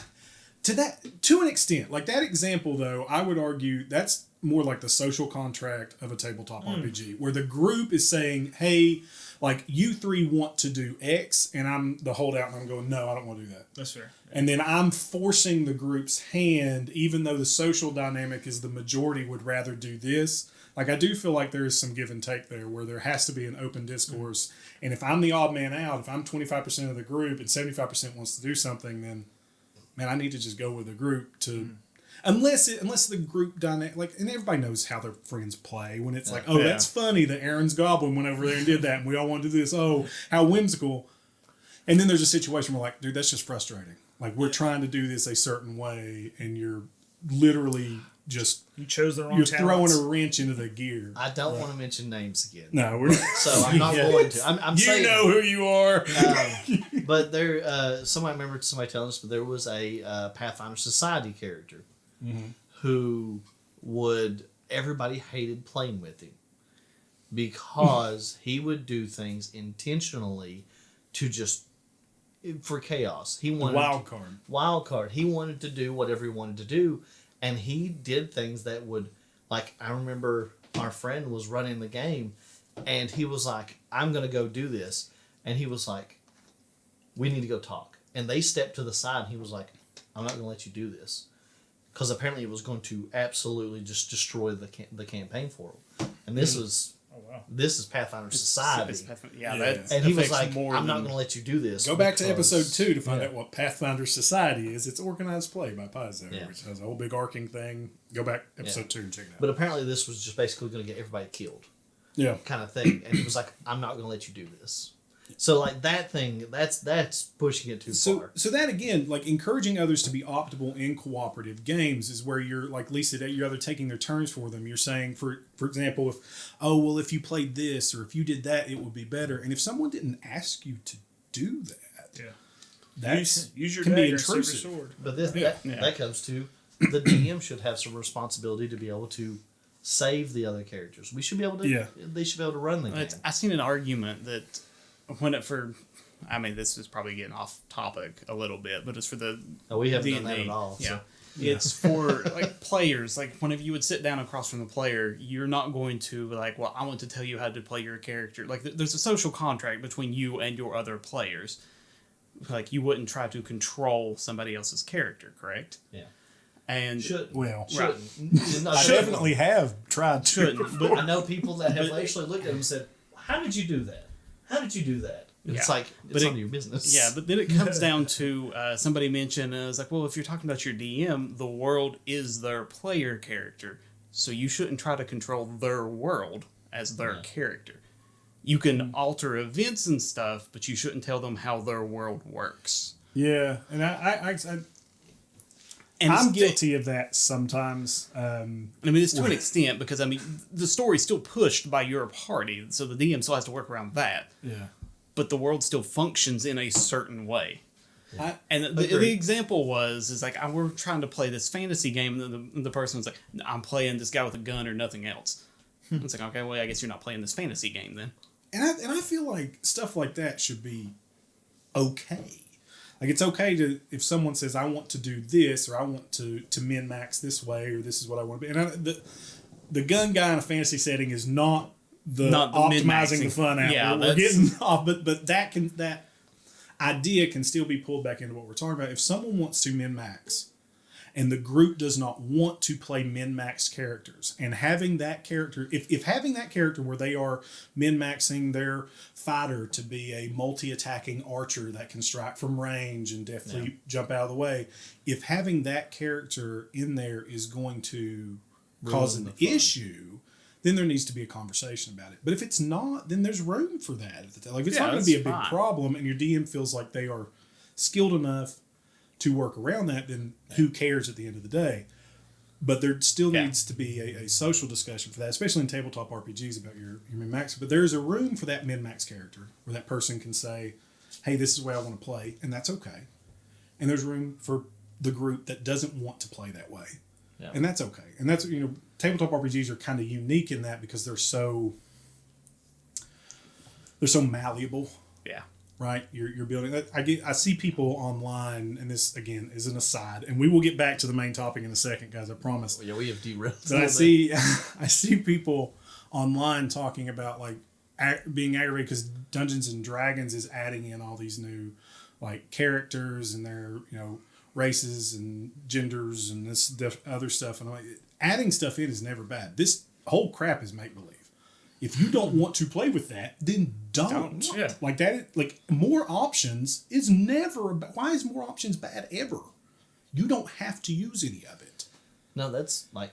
to an extent, like that example though, I would argue that's more like the social contract of a tabletop RPG, where the group is saying, "Hey, like you three want to do X," and I'm the holdout, and I'm going, "No, I don't want to do that." That's fair. And then I'm forcing the group's hand, even though the social dynamic is the majority would rather do this. Like, I do feel like there is some give and take there, where there has to be an open discourse. And if I'm the odd man out, if I'm 25% of the group and 75% wants to do something, then, man, I need to just go with the group to... Unless the group dynamic... Like, and everybody knows how their friends play. When it's like, oh, that's funny that Aaron's Goblin went over there and did that, and we all want to do this. Oh, how whimsical. And then there's a situation where, like, dude, that's just frustrating. Like, we're trying to do this a certain way, and you're literally... just You chose the wrong you're talents. throwing a wrench into the gear. I don't want to mention names again. No, we're So I'm not going to. I'm you saying, know who you are. but there, I remember somebody telling us, but there was a Pathfinder Society character who everybody hated playing with him because he would do things intentionally to just for chaos. He wanted wild card. He wanted to do whatever he wanted to do, and he did things that would, like, I remember our friend was running the game, and he was like, "I'm gonna go do this," and he was like, "We need to go talk." And they stepped to the side, and he was like, "I'm not gonna let you do this," because apparently it was going to absolutely just destroy the campaign for him. And this was. This is Pathfinder Society. And he was like, "I'm not going to let you do this." Go back to episode 2 to find out what Pathfinder Society is. It's organized play by Paizo, which has a whole big arcing thing. Go back episode 2 and check it out. But apparently this was just basically going to get everybody killed. Yeah. Kind of thing. And he was like, "I'm not going to let you do this." So, like, that thing, that's pushing it too far. So that, again, like, encouraging others to be optimal in cooperative games is where you're, like Lisa, you're either taking their turns for them. You're saying, for example, if you played this or if you did that, it would be better. And if someone didn't ask you to do that, that's use your can be dagger instead of your intrusive. sword. But that comes to the DM should have some responsibility to be able to save the other characters. We should be able to. They should be able to run the game. I've seen an argument that this is probably getting off topic a little bit, but it's for the we haven't D&D. done that at all. Yeah. So. It's for like players. Like whenever you would sit down across from the player, you're not going to be like, "Well, I want to tell you how to play your character." Like there's a social contract between you and your other players. Like you wouldn't try to control somebody else's character, correct? Yeah. And shouldn't. I definitely have tried to. Shouldn't. But I know people that have actually looked at him and said, "How did you do that? How did you do that?" It's like, it's none of your business. Yeah, but then it comes down to somebody mentioned, it's like, well, if you're talking about your DM, the world is their player character. So you shouldn't try to control their world as their character. You can alter events and stuff, but you shouldn't tell them how their world works. Yeah, and I'm guilty of that sometimes. I mean, it's to an extent because, I mean, the story's still pushed by your party, so the DM still has to work around that. Yeah. But the world still functions in a certain way. Yeah. And the example is like, we're trying to play this fantasy game, and the person was like, I'm playing this guy with a gun or nothing else. It's like, okay, well, I guess you're not playing this fantasy game then. And I feel like stuff like that should be okay. Like, it's okay to, if someone says, I want to do this, or I want to min-max this way, or this is what I want to be. And the gun guy in a fantasy setting is not the optimizing the fun out. Yeah, we're getting off, but that idea can still be pulled back into what we're talking about. If someone wants to min-max, and the group does not want to play min-max characters, and having that character, if having that character where they are min-maxing their fighter to be a multi-attacking archer that can strike from range and definitely jump out of the way, if having that character in there is going to cause an issue, then there needs to be a conversation about it. But if it's not, then there's room for that. Like, if it's not going to be a big problem, and your DM feels like they are skilled enough to work around that, then who cares at the end of the day? But there still needs to be a social discussion for that, especially in tabletop RPGs about your min-max. But there's a room for that min-max character where that person can say, hey, this is the way I want to play, and that's okay. And there's room for the group that doesn't want to play that way. Yeah. And that's okay. And that's, tabletop RPGs are kind of unique in that because they're so malleable. Yeah. Right? You're building. I see people online, and this, again, is an aside, and we will get back to the main topic in a second, guys, I promise. Yeah, we have derailed. But I see people online talking about, like, being aggravated because Dungeons and Dragons is adding in all these new, like, characters and their, races and genders and this other stuff. And I'm like, adding stuff in is never bad. This whole crap is make-believe. If you don't want to play with that, then don't. Yeah. Like that. Like, more options is never. Why is more options bad ever? You don't have to use any of it. No, that's like.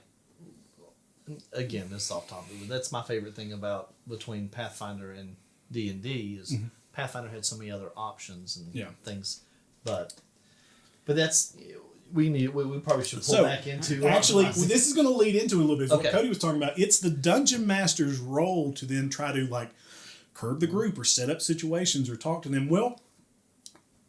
Again, this is off topic, but that's my favorite thing about between Pathfinder and D&D is Pathfinder had so many other options and things, but that's. We probably should pull back into... Actually, this is going to lead into a little bit. What Cody was talking about. It's the dungeon master's role to then try to, like, curb the group or set up situations or talk to them. Well,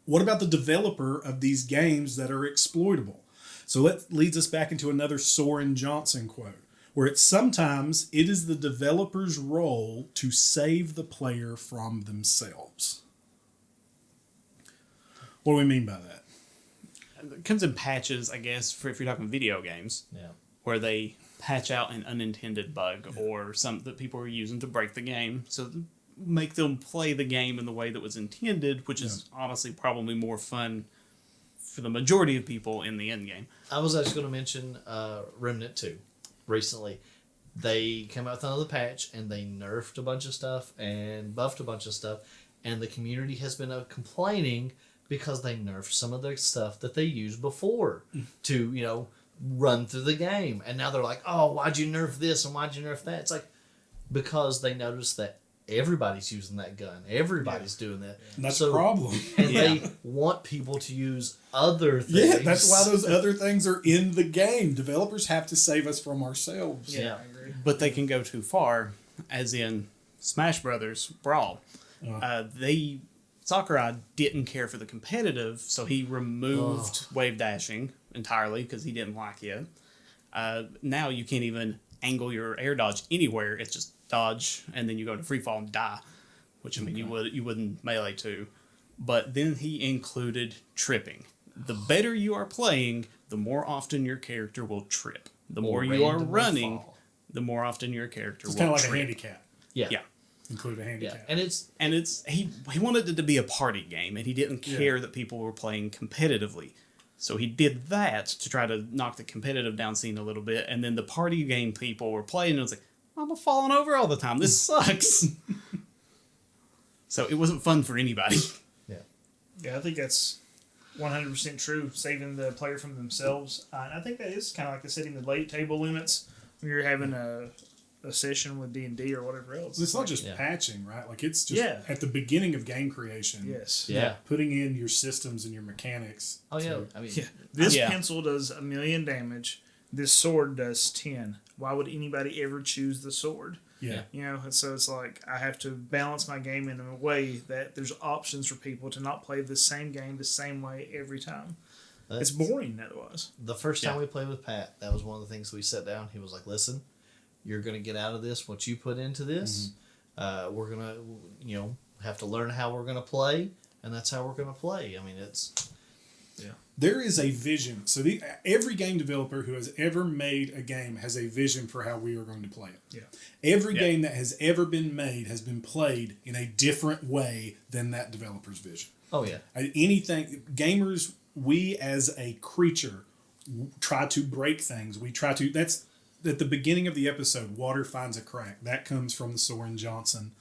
what about the developer of these games that are exploitable? So that leads us back into another Soren Johnson quote, where sometimes it is the developer's role to save the player from themselves. What do we mean by that? It comes in patches, I guess, for if you're talking video games, where they patch out an unintended bug or something that people are using to break the game, so make them play the game in the way that was intended, which is honestly probably more fun for the majority of people in the end game. I was actually going to mention Remnant 2 recently. They came out with another patch and they nerfed a bunch of stuff and buffed a bunch of stuff, and the community has been complaining because they nerfed some of their stuff that they used before to, run through the game. And now they're like, oh, why'd you nerf this and why'd you nerf that? It's like, because they noticed that everybody's using that gun. Everybody's doing that. And that's a problem. And they want people to use other things. Yeah, that's why those other things are in the game. Developers have to save us from ourselves. Yeah. I agree. But they can go too far, as in Smash Brothers Brawl. Sakurai didn't care for the competitive, so he removed wave dashing entirely because he didn't like it. Now you can't even angle your air dodge anywhere. It's just dodge, and then you go to free fall and die, which I mean you wouldn't melee too. But then he included tripping. The better you are playing, the more often your character will trip. The more you are running, the more often your character will trip. It's kind of like a handicap. Yeah. Include a handicap. And it's he wanted it to be a party game, and he didn't care that people were playing competitively. So he did that to try to knock the competitive down scene a little bit, and then the party game people were playing, and it was like, I'm falling over all the time. This sucks. So it wasn't fun for anybody. Yeah, I think that's 100% true, saving the player from themselves. And I think that is kind of like the setting the late table limits when you're having a a session with D&D or whatever else. It's not just patching, right? Like it's just Yeah. at the beginning of game creation. Yes. Yeah. Putting in your systems and your mechanics. Oh yeah. I mean, This pencil does 1,000,000 damage. This sword does 10. Why would anybody ever choose the sword? Yeah. You know, and so it's like I have to balance my game in a way that there's options for people to not play the same game the same way every time. It's boring otherwise. The first time we played with Pat, that was one of the things we sat down. He was like, "Listen, you're going to get out of this what you put into this. We're going to, have to learn how we're going to play, and that's how we're going to play." I mean, it's... Yeah. There is a vision. So every game developer who has ever made a game has a vision for how we are going to play it. Yeah. Every game that has ever been made has been played in a different way than that developer's vision. Oh, yeah. Gamers, we as a creature try to break things. That's at the beginning of the episode, water finds a crack. That comes from the Soren Johnson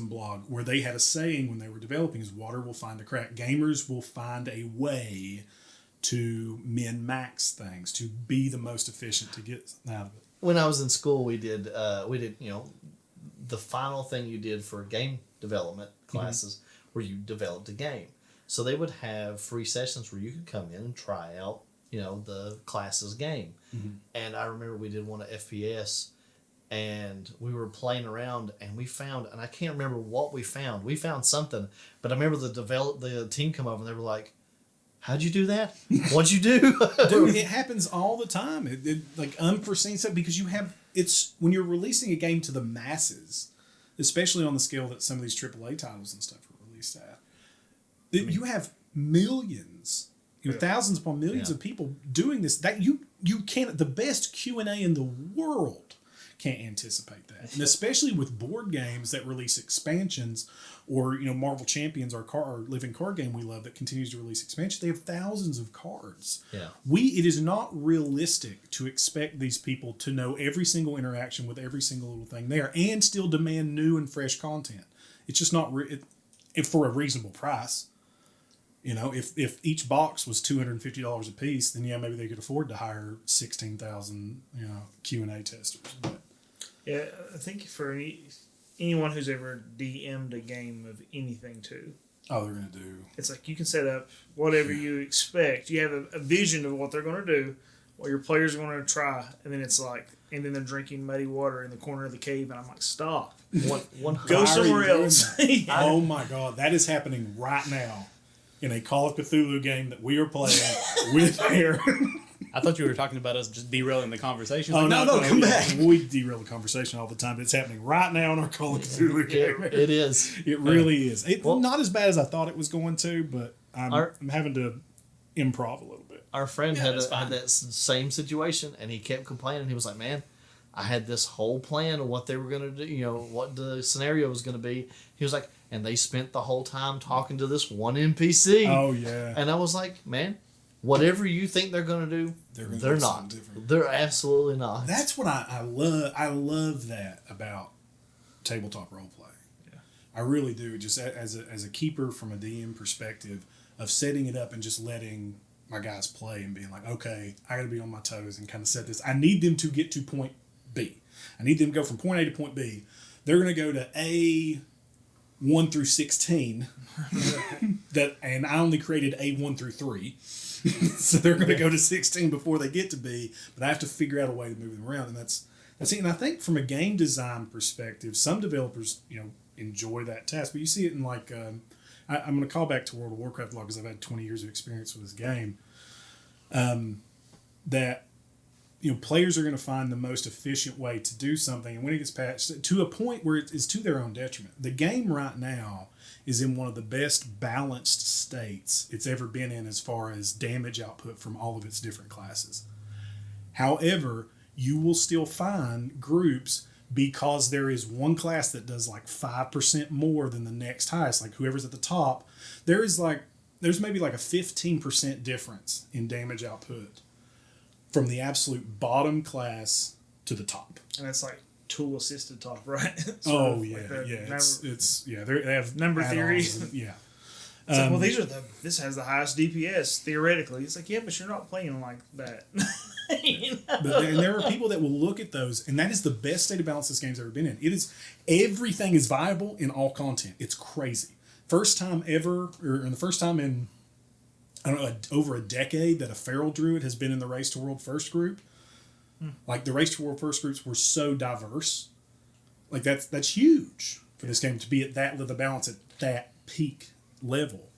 blog, where they had a saying when they were developing is water will find a crack. Gamers will find a way to min-max things, to be the most efficient to get out of it. When I was in school, we did the final thing you did for game development classes where you developed a game. So they would have free sessions where you could come in and try out, the class's game. And I remember we did one at FPS, and we were playing around, and we found, and I can't remember what we found. We found something, but I remember the team come over and they were like, "How'd you do that? What'd you do?" Dude, it happens all the time. It like unforeseen stuff, because it's when you're releasing a game to the masses, especially on the scale that some of these AAA titles and stuff are released at. You have millions, thousands upon millions of people doing this. That you can't. The best Q&A in the world can't anticipate that, and especially with board games that release expansions, or Marvel Champions, our living card game we love that continues to release expansions. They have thousands of cards. Yeah, it is not realistic to expect these people to know every single interaction with every single little thing there and still demand new and fresh content. It's just not if for a reasonable price. If each box was $250 a piece, then maybe they could afford to hire 16,000 Q&A testers. But, yeah, I think for anyone who's ever DM'd a game of anything too, they're gonna do. It's like you can set up whatever you expect. You have a vision of what they're going to do, what your players are going to try, and then it's like, and then they're drinking muddy water in the corner of the cave, and I'm like, stop, go somewhere else. Oh my God, that is happening right now in a Call of Cthulhu game that we are playing with Aaron. I thought you were talking about us just derailing the conversation. Oh, no, come back. We derail the conversation all the time, but it's happening right now in our Call of Cthulhu game. It is. It really is. Not as bad as I thought it was going to, but I'm having to improv a little bit. Our friend had that same situation, and he kept complaining. He was like, "Man, I had this whole plan of what they were going to do, what the scenario was going to be." He was like, and they spent the whole time talking to this one NPC. Oh, yeah. And I was like, man, whatever you think they're going to do, they're not. They're absolutely not. That's what I love. I love that about tabletop role play. Yeah. I really do. Just as a keeper from a DM perspective of setting it up and just letting my guys play and being like, okay, I got to be on my toes and kind of set this. I need them to get to point B. I need them to go from point A to point B. They're going to go to A 1 through 16. And I only created A 1 through 3. So they're going to go to 16 before they get to B, but I have to figure out a way to move them around, and that's it. And I think from a game design perspective, some developers enjoy that task, but you see it in like I'm going to call back to World of Warcraft a lot because I've had 20 years of experience with this game. That players are going to find the most efficient way to do something, and when it gets patched to a point where it is to their own detriment. The game right now is in one of the best balanced states it's ever been in as far as damage output from all of its different classes. However, you will still find groups, because there is one class that does like 5% more than the next highest, like whoever's at the top, there's maybe like a 15% difference in damage output from the absolute bottom class to the top. And that's like tool assisted top, right? Oh yeah, they have number theory. Yeah. It's like, well, this has the highest DPS theoretically. It's like, yeah, but you're not playing like that. And there are people that will look at those, and that is the best state of balance this game's ever been in. It is, everything is viable in all content. It's crazy. First time ever, or the first time in, I don't know, over a decade that a feral druid has been in the Race to World First group. Like, the Race to World First groups were so diverse. Like, that's huge for this game to be at that, the balance at that peak level.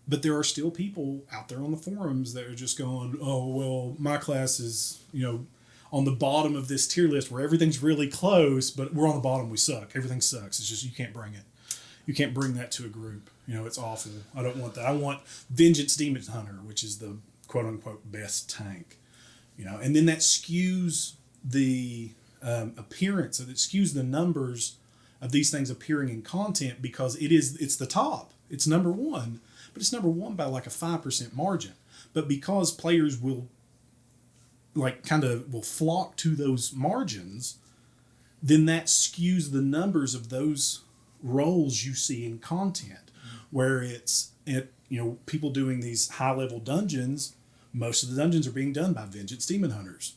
But there are still people out there on the forums that are just going, oh, well, my class is, on the bottom of this tier list where everything's really close, but we're on the bottom, we suck. Everything sucks. It's just, you can't bring it. You can't bring that to a group. It's awful. I don't want that. I want Vengeance Demon Hunter, which is the quote-unquote best tank. And then that skews the appearance, it skews the numbers of these things appearing in content because it's the top. It's number one. But it's number one by like a 5% margin. But because players will flock to those margins, then that skews the numbers of those roles you see in content. Where people doing these high level dungeons, most of the dungeons are being done by Vengeance Demon Hunters.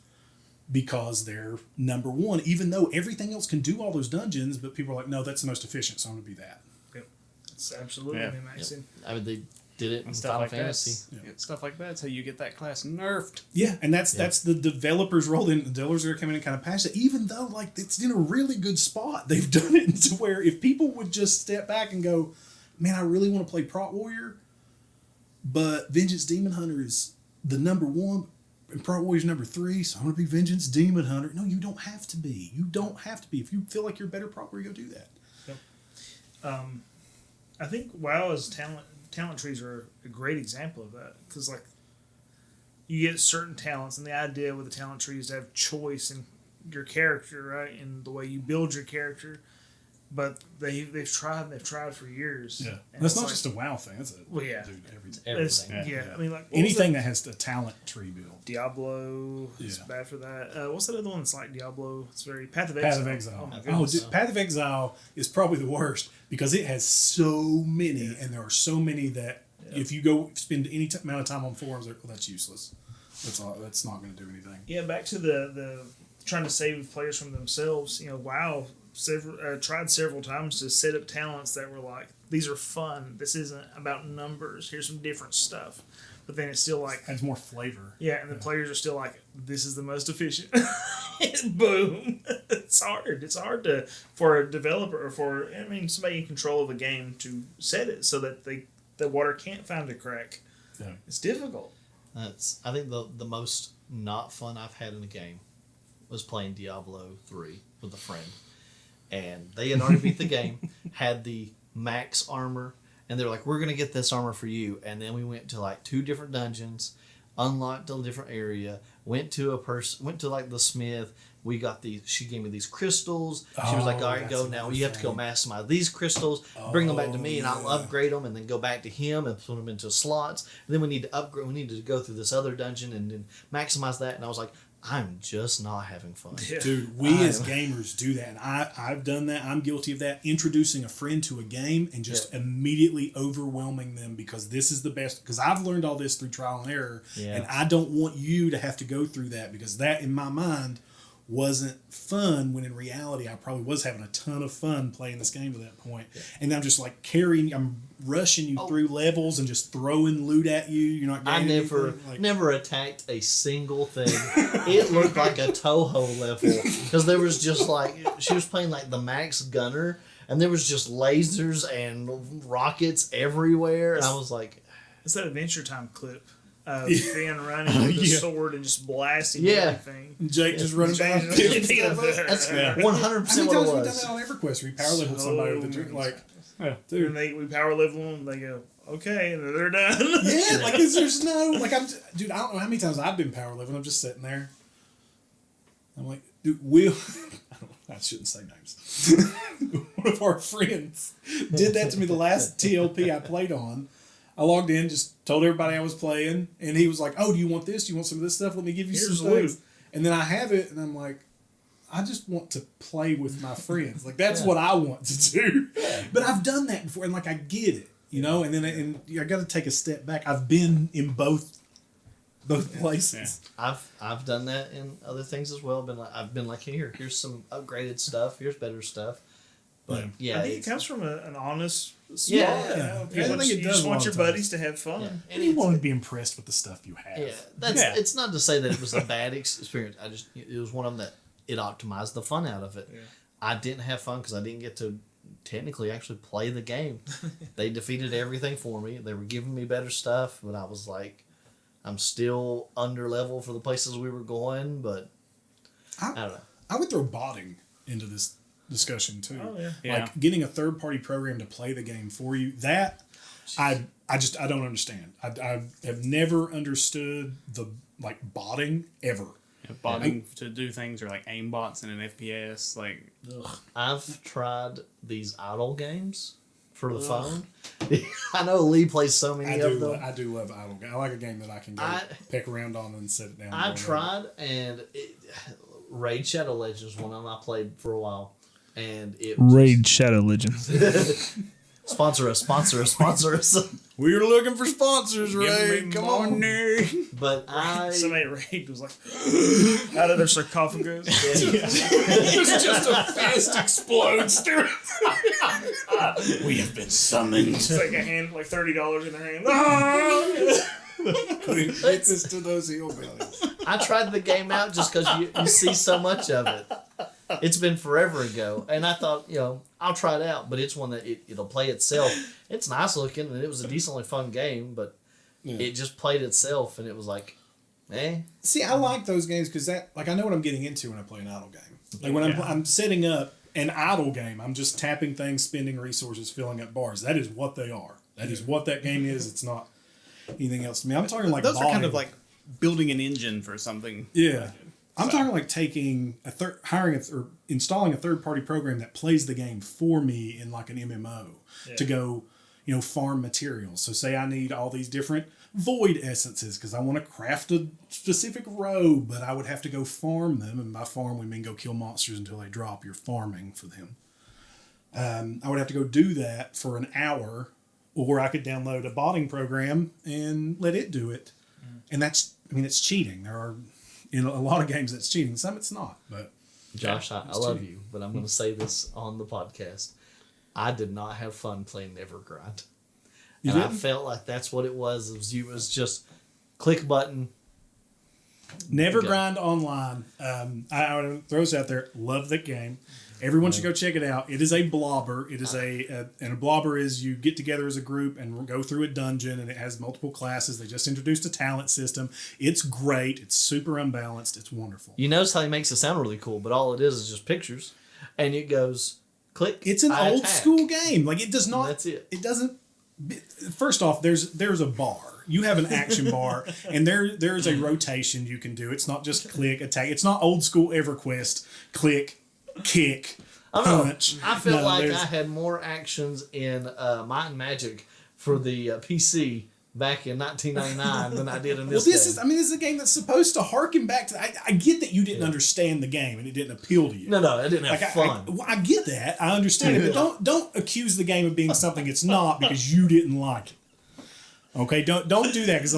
Because they're number one, even though everything else can do all those dungeons, but people are like, no, that's the most efficient, so I'm going to be that. It's absolutely amazing. I mean, they did it in Final Fantasy. Stuff like that's how you get that class nerfed. Yeah, and that's the developers' role. The developers are coming in kind of passionate, even though it's in a really good spot. They've done it to where if people would just step back and go, man, I really want to play Prot Warrior, but Vengeance Demon Hunter is the number one, and Prot Warrior's number 3, so I'm going to be Vengeance Demon Hunter. No, you don't have to be. You don't have to be. If you feel like you're a better Prot Warrior, go do that. Yep. I think WoW's talent trees are a great example of that because you get certain talents, and the idea with the talent tree is to have choice in your character, right, in the way you build your character. But they've tried for years. Yeah, that's not just a WoW thing. That's everything. Yeah, I mean, anything that has a talent tree build. Diablo is bad for that. What's that other one that's like Diablo? It's very Path of Exile. Oh my goodness. Path of Exile is probably the worst because it has so many, and there are so many that if you go spend any amount of time on forums, well, that's useless. That's not going to do anything. Yeah, back to the trying to save players from themselves. WoW tried several times to set up talents that were like, these are fun. This isn't about numbers. Here's some different stuff. But then it's still like... adds more flavor. Yeah, and the players are still like, this is the most efficient. Boom. It's hard. It's hard for a developer or somebody in control of a game to set it so that the water can't find a crack. Yeah. It's difficult. I think the most not fun I've had in a game was playing Diablo 3 with a friend. And they had already beat the game, had the max armor, and they were like, we're going to get this armor for you. And then we went to 2 different dungeons, unlocked a different area, went to the smith. She gave me these crystals. She was like, all right, go now. You have to go maximize these crystals, bring them back to me, and I'll upgrade them, and then go back to him and put them into slots. And then we need to upgrade. We need to go through this other dungeon and then maximize that. And I was like, I'm just not having fun. Yeah. Dude, we as gamers do that. And I've done that. I'm guilty of that. Introducing a friend to a game and just immediately overwhelming them because this is the best. Because I've learned all this through trial and error. Yeah. And I don't want you to have to go through that because that, in my mind, wasn't fun when in reality I probably was having a ton of fun playing this game to that point. Yeah. And I'm just I'm rushing you through levels and just throwing loot at you. You're not getting never attacked a single thing. It looked like a Toho level because there was just she was playing the max gunner and there was just lasers and rockets everywhere and I was like, it's that Adventure Time clip. Finn running with the sword and just blasting everything. Jake just running back. That's 100% what it was. We've done that on EverQuest. We power leveled somebody with a drink. Dude. And we power level them. They go, okay, and they're done. Yeah, there's no dude. I don't know how many times I've been power leveling. I'm just sitting there. I'm like, dude, I shouldn't say names. One of our friends did that to me the last TLP I played on. I logged in, just told everybody I was playing, and he was like, oh, do you want this? Do you want some of this stuff? Let me give you some things. And then I have it, and I'm like, I just want to play with my friends. That's what I want to do. But I've done that before, and I get it, and then I got to take a step back. I've been in both both places. I've done that in other things as well. I've been like, here's some upgraded stuff. Here's better stuff. But I think it comes from an honest spot. Yeah. You know, I think it you does just a want lot your of times. buddies to have fun. Yeah. And you want to be impressed with the stuff you have. Yeah, it's not to say that it was a bad experience. It was one of them that it optimized the fun out of it. Yeah. I didn't have fun because I didn't get to technically actually play the game. They defeated everything for me. They were giving me better stuff, but I was like, I'm still under level for the places we were going. But I don't know. I would throw botting into this discussion too. Oh, yeah. Yeah. Like getting a third party program to play the game for you. That I don't understand. I have never understood the botting ever. Botting to do things or like aim bots in an FPS. Like, I've tried these idle games for the phone. I know Lee plays so many of them. I do love idle game. I like a game that I can go peck around on and set it down. I tried, and Raid Shadow Legends one of them I played for a while, and it was Raid Shadow Legends. sponsor us. We're looking for sponsors, Ray. Come on. But Somebody at Raid was like, out of their sarcophagus. There's just a fist explodes through. We have been summoned. It's like a hand, like $30 in their hand. Ah! Take this to those hillbillies. I tried the game out just because you see so much of it. It's been forever ago, and I thought, I'll try it out. But it's one that it'll play itself. It's nice looking, and it was a decently fun game, but it just played itself, and it was like, eh. See, I like those games because I know what I'm getting into when I play an idle game. Like when I'm setting up an idle game, I'm just tapping things, spending resources, filling up bars. That is what they are. That is what that game is. It's not anything else to me. I'm talking like those botting. are kind of like building an engine for something. Yeah. I'm talking like taking or installing a third party program that plays the game for me in like an MMO to go, farm materials. So say I need all these different void essences because I want to craft a specific robe, but I would have to go farm them. And by farm, we mean go kill monsters until they drop. You're farming for them. I would have to go do that for an hour, or I could download a botting program and let it do it. And it's cheating. There are, in a lot of games that's cheating. Some it's not, but Josh, I love you, but I'm going to say this on the podcast. I did not have fun playing Nevergrind. I felt like that's what it was. It was just click button. Nevergrind Online. I would throw this out there. Love that game. Everyone should go check it out. It is a blobber. It is and a blobber is you get together as a group and go through a dungeon, and it has multiple classes. They just introduced a talent system. It's great. It's super unbalanced. It's wonderful. You notice how he makes it sound really cool, but all it is just pictures, and it goes click. It's an old school game. Like it does not. That's it. It doesn't. First off, there's a bar. You have an action bar, and there's a rotation you can do. It's not just click, attack. It's not old school EverQuest. Click, kick, punch. I felt like I had more actions in Might and Magic for the PC back in 1999 than I did in this game. This is a game that's supposed to harken back to... I get that you didn't understand the game and it didn't appeal to you. No, I didn't have fun. I get that. I understand it. But don't accuse the game of being something it's not because you didn't like it. Okay, don't do that because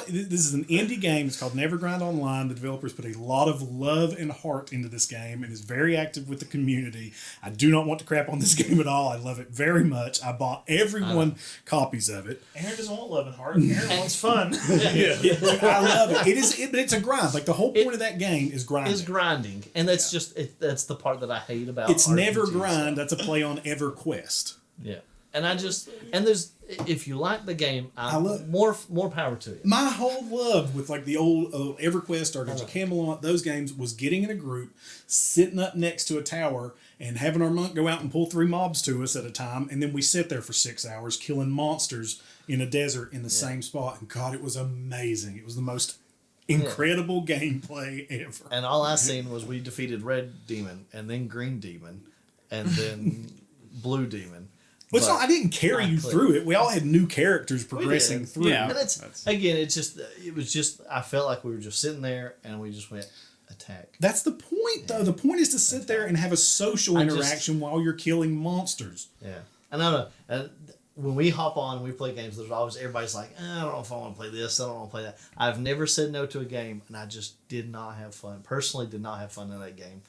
this is an indie game. It's called Nevergrind Online. The developers put a lot of love and heart into this game and is very active with the community. I do not want to crap on this game at all. I love it very much. I bought everyone copies of it. Aaron doesn't want love and heart. Aaron wants fun. I love it. But it's a grind. Like the whole point of that game is grinding. Is grinding, and that's that's the part that I hate about. It's RPGs. Nevergrind. That's a play on EverQuest. Yeah. And there's, if you like the game, more power to you. My whole love with like the old EverQuest or Camelot, those games was getting in a group, sitting up next to a tower, and having our monk go out and pull 3 mobs to us at a time, and then we sit there for 6 hours killing monsters in a desert in the same spot. And God, it was amazing. It was the most incredible gameplay ever. And all I seen was we defeated Red Demon, and then Green Demon, and then Blue Demon. Well, I didn't carry you through it. We all had new characters progressing through. Yeah. And it was just, I felt like we were just sitting there and we just went, attack. That's the point, though. The point is to sit there and have a social interaction while you're killing monsters. Yeah. And I don't know. when we hop on and we play games, there's always everybody's like, I don't know if I want to play this, I don't want to play that. I've never said no to a game, and I just did not have fun. Personally, did not have fun in that game.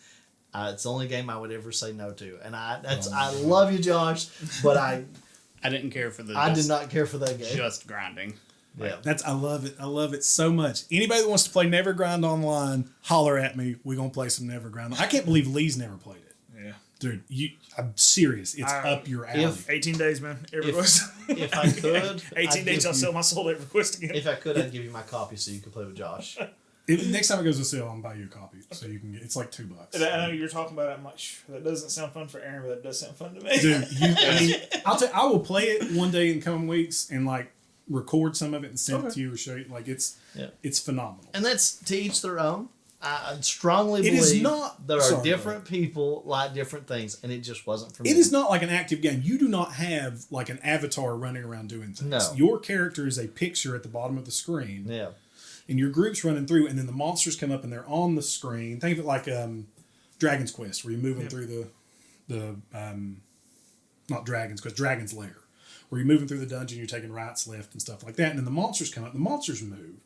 It's the only game I would ever say no to, and I love you, Josh, but I didn't care for the. I did not care for that game. Just grinding. Yeah, I love it. I love it so much. Anybody that wants to play Never Grind online, holler at me. We're gonna play some Never Grind. I can't believe Lee's never played it. Yeah. Dude, I'm serious. It's up your alley. 18 days, man. If I could, 18 days, I'll sell my soul to EverQuest again. If I could, I'd give you my copy so you could play with Josh. Next time it goes on sale, I'm gonna buy you a copy so you can get. It's like $2. And I know you're talking about it. I'm like, that doesn't sound fun for Aaron, but that does sound fun to me. Dude, I will play it one day in coming weeks and like record some of it and send it to you or show you. Like it's phenomenal. And that's to each their own. I strongly believe is not, there are different people like different things, and it just wasn't for me. It is not like an active game. You do not have like an avatar running around doing things. No. Your character is a picture at the bottom of the screen. Yeah. And your group's running through, and then the monsters come up and they're on the screen. Think of it like Dragon's Quest, where you're moving through the not Dragon's Quest, Dragon's Lair, where you're moving through the dungeon, you're taking rights, left, and stuff like that. And then the monsters come up, the monsters move,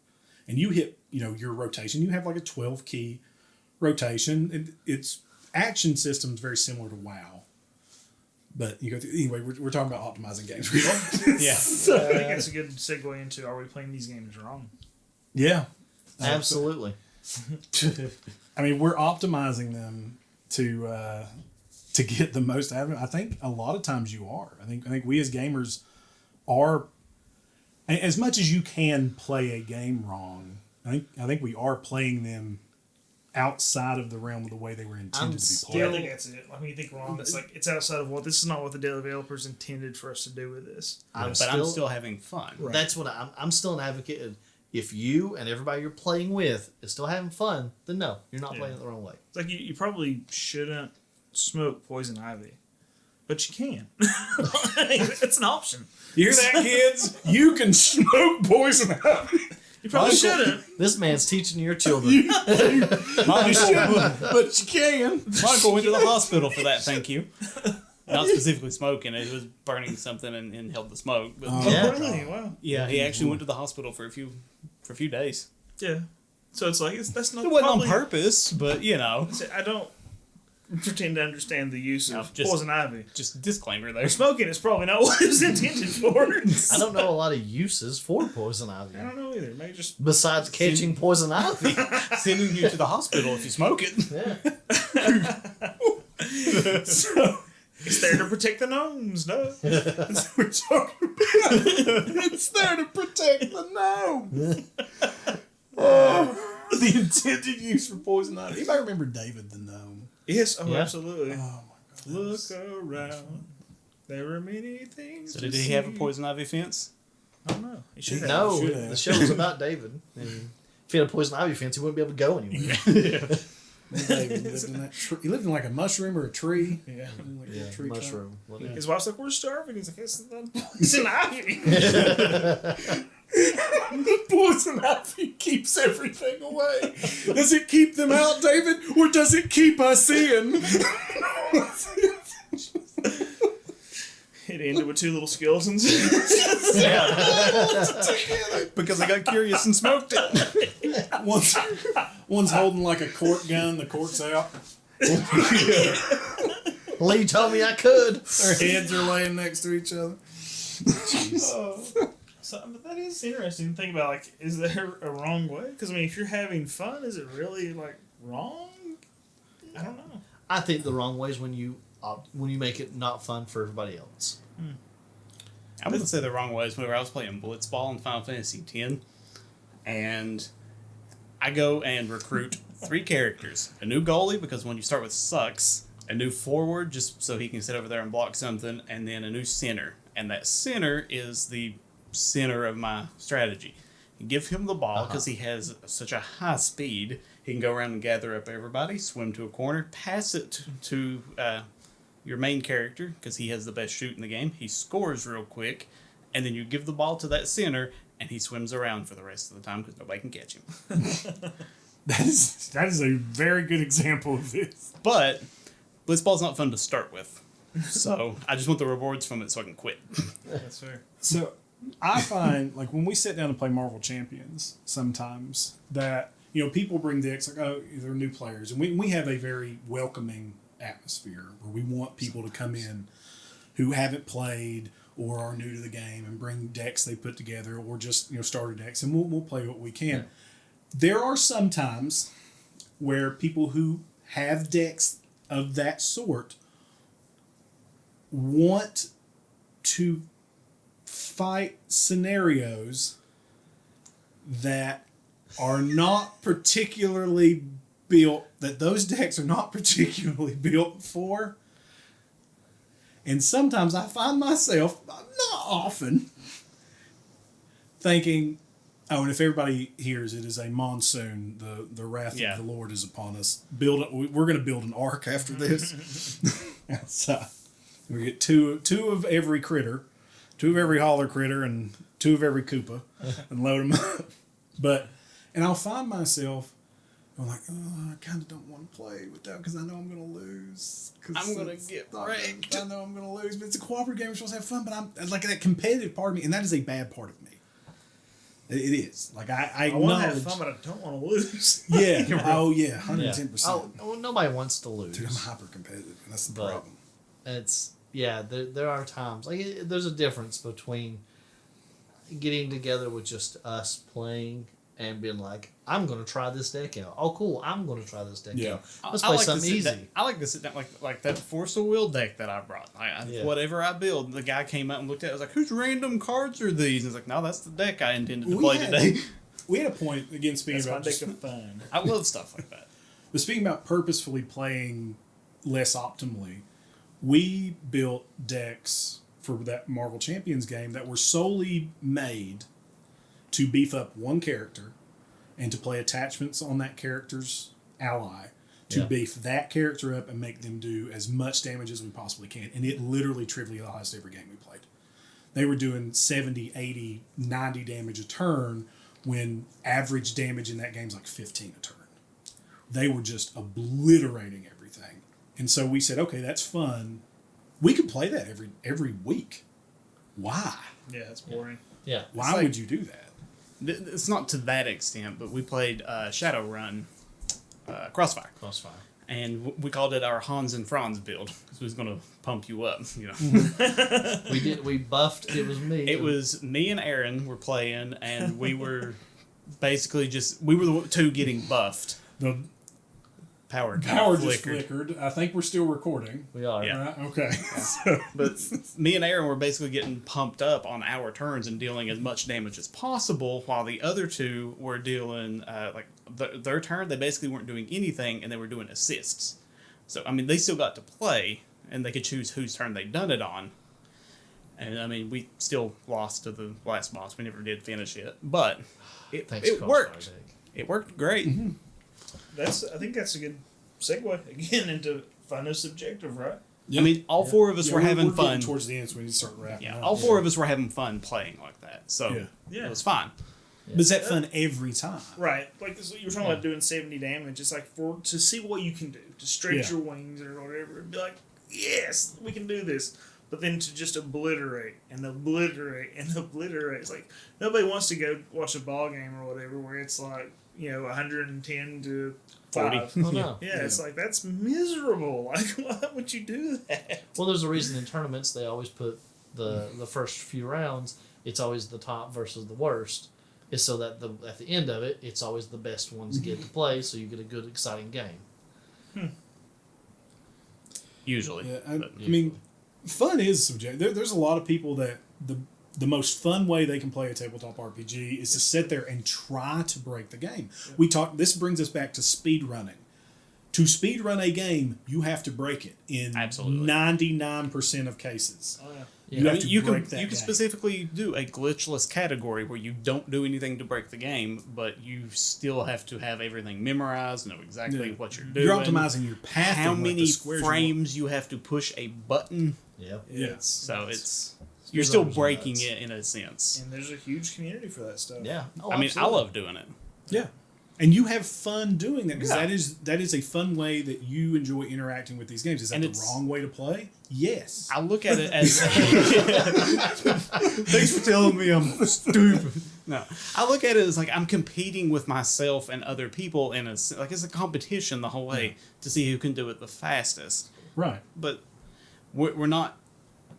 and you hit your rotation. You have like a 12 key rotation. It's action systems very similar to WoW. But you go through, anyway, we're talking about optimizing games. Yeah. I think that's a good segue into, are we playing these games wrong? Yeah. Absolutely. I mean, we're optimizing them to get the most out of it. I think a lot of times you are. I think we as gamers are, as much as you can play a game wrong, I think we are playing them outside of the realm of the way they were intended to be played. Yeah, I think that's it. Like when you think wrong, it's like it's outside of this is not what the developers intended for us to do with this. I'm still having fun. Right. That's what I'm still an advocate. If you and everybody you're playing with is still having fun, then no, you're not playing it the wrong way. It's like you probably shouldn't smoke poison ivy, but you can. It's an option. You hear that, kids? You can smoke poison ivy. You probably shouldn't. This man's teaching your children. You shouldn't, but you can. Michael went to the hospital for that, thank you. Not specifically smoking, it was burning something and inhaled the smoke. But Really? Wow. yeah, he actually went to the hospital for a few days. Yeah. So it's like that's not. It wasn't on purpose, but I don't pretend to understand the use of just- poison ivy. just disclaimer there. Smoking is probably not what it was intended for. I don't know a lot of uses for poison ivy. I don't know either. Maybe just Besides catching poison ivy. Sending you to the hospital if you smoke it. Yeah. So, it's there to protect the gnomes. No. that's what we're talking about. It's there to protect the gnome. The intended use for poison ivy. Anybody remember David the gnome? Yes. Oh, Yeah. absolutely. Oh my God. Look around. There are many things. So to did he have a see. poison ivy fence? I don't know. He should have. No, should have. the show was about David. And if he had a poison ivy fence, he wouldn't be able to go anywhere. David lived in that tree. He lived in like a mushroom or a tree. Yeah. Like a tree trunk. mushroom. His wife's like, we're starving. He's like, it's an ivy. The poison ivy keeps everything away. Does it keep them out, David, or does it keep us in? It ended with two little skeletons. Because I got curious and smoked it. One's holding like a cork gun. The cork's out. Lee told me I could. Their heads are laying next to each other. But that is interesting to think about. Like, is there a wrong way? Because I mean, if you're having fun, is it really like wrong? I don't know. I think the wrong way is when you make it not fun for everybody else. I wouldn't say the wrong way is whenever I was playing Blitzball in Final Fantasy X, and I go and recruit 3 characters. A new goalie, because when you start with sucks, a new forward, just so he can sit over there and block something, and then a new center. And that center is the center of my strategy. You give him the ball because he has such a high speed. He can go around and gather up everybody, swim to a corner, pass it to your main character because he has the best shoot in the game. He scores real quick, and then you give the ball to that center, and he swims around for the rest of the time because nobody can catch him. That is a very good example of this. But Blitzball's not fun to start with So I just want the rewards from it so I can quit. That's fair. So I find, like, when we sit down and play Marvel Champions, sometimes that, people bring decks like, oh, they're new players. And we have a very welcoming atmosphere where we want people to come in who haven't played or are new to the game and bring decks they put together or just, starter decks. And we'll play what we can. Yeah. There are some times where people who have decks of that sort want to fight scenarios that are not particularly built, that those decks are not particularly built for. And sometimes I find myself, not often, thinking, oh, and if everybody hears it is a monsoon, the wrath of the Lord is upon us. We're going to build an ark after this. Outside. We get two of every critter, 2 of every holler critter, and 2 of every Koopa, and load them up. And I'll find myself, I'm like, oh, I kind of don't want to play with that because I know I'm going to lose. I'm going to get wrecked. I know I'm going to lose, but it's a cooperative game. We're supposed to have fun, but I'm like that competitive part of me, and that is a bad part of me. It is. Like, I want to have fun, but I don't want to lose. Yeah. Oh, yeah. 110%. Oh, nobody wants to lose. Dude, I'm hyper competitive, and that's the problem. There are times, like, there's a difference between getting together with just us playing and being like, I'm going to try this deck out. Oh, cool. I'm going to try this deck out. Let's play something easy. I like to sit down, like that Force of Will deck that I brought. Whatever I build, the guy came out and looked at it. I was like, whose random cards are these? And he's like, no, that's the deck I intended to play today. We had a point, again, speaking about deck of fun. I love stuff like that. But speaking about purposefully playing less optimally, we built decks for that Marvel Champions game that were solely made to beef up one character and to play attachments on that character's ally to beef that character up and make them do as much damage as we possibly can. And it literally trivialized every game we played. They were doing 70, 80, 90 damage a turn when average damage in that game is like 15 a turn. They were just obliterating everything. And so we said, okay, that's fun. We could play that every week. Why? Yeah, that's boring. Yeah. Why would you do that? It's not to that extent, but we played Shadowrun Crossfire. And we called it our Hans and Franz build because we was going to pump you up, We buffed. It was me. It was me and Aaron were playing, and we were basically we were the 2 getting buffed. The power just flickered. I think we're still recording. We are. Yeah. Right? Okay. But me and Aaron were basically getting pumped up on our turns and dealing as much damage as possible, while the other 2 were dealing, their turn, they basically weren't doing anything, and they were doing assists. So, I mean, they still got to play, and they could choose whose turn they'd done it on. And, I mean, we still lost to the last boss. We never did finish it. But it worked. It worked great. Mm-hmm. I think that's a good segue again into fun is subjective, right? Yeah. I mean, all 4 of us were having fun. Towards the end, so we need to start wrapping up. All 4 of us were having fun playing like that. So it was fine. But is that fun every time? Right. Like you were talking about doing 70 damage. It's like to see what you can do, to stretch your wings or whatever, and be like, yes, we can do this. But then to just obliterate and obliterate and obliterate. It's like nobody wants to go watch a ball game or whatever where it's like, 110 to 5. Oh, no. Yeah, it's like, that's miserable. Like, why would you do that? Well, there's a reason in tournaments they always put the first few rounds, it's always the top versus the worst. Is so that at the end of it, it's always the best ones get to play, so you get a good, exciting game. Usually. Yeah, I mean, fun is subjective. There's a lot of people that the most fun way they can play a tabletop RPG is to sit there and try to break the game. This brings us back to speed running. To speed run a game, you have to break it in 99% of cases. Oh, yeah. You can specifically do a glitchless category where you don't do anything to break the game, but you still have to have everything memorized, know exactly what you're doing. You're optimizing your path. How many frames you have to push a button. Yep. Yeah. So you're still breaking it in a sense. And there's a huge community for that stuff. Yeah. I mean, I love doing it. Yeah. And you have fun doing that because Yeah. that is a fun way that you enjoy interacting with these games. Is that the wrong way to play? Yes. I look at it as thanks for telling me I'm stupid. No, I look at it as like I'm competing with myself and other people in a like it's a competition the whole way to see who can do it the fastest. Right. But we're not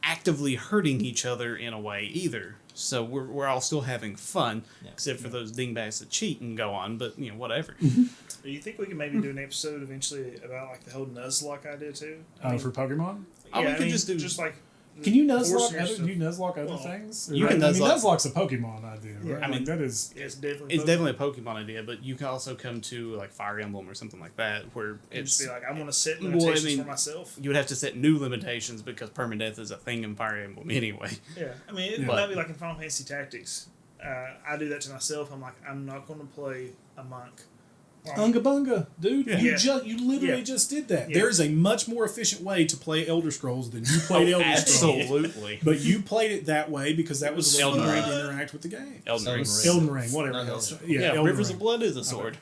actively hurting each other in a way either. So we're all still having fun, except for those dingbags that cheat and go on. But whatever. Do you think we can maybe do an episode eventually about like the whole Nuzlocke idea too? For Pokemon? We could just do like. Can you Nuzlocke forcing other? yourself- You Nuzlocke other Well, things? you can I mean, Nuzlocke- Nuzlocke's a Pokemon idea, right? Yeah. I mean, that is. It's definitely. It's definitely a Pokemon idea, but you can also come to like Fire Emblem or something like that, where Just it's be like, I want to set Well, I limitations mean- for myself. you would have to set new limitations because permadeath is a thing in Fire Emblem anyway. Yeah, I mean, it might be like in Final Fantasy Tactics. I do that to myself. I'm like, I'm not going to play a monk. Unga Bunga, dude. Yeah. You literally Yeah. just did that. Yeah. There is a much more efficient way to play Elder Scrolls than you played Elder Scrolls. Absolutely. But you played it that way because that was the way Elden you Ring. wanted to interact with the game. Elden Ring. Elden Ring, whatever. Not That's- Elden Ring. Yeah, Elden Rivers Ring. of Blood is a sword.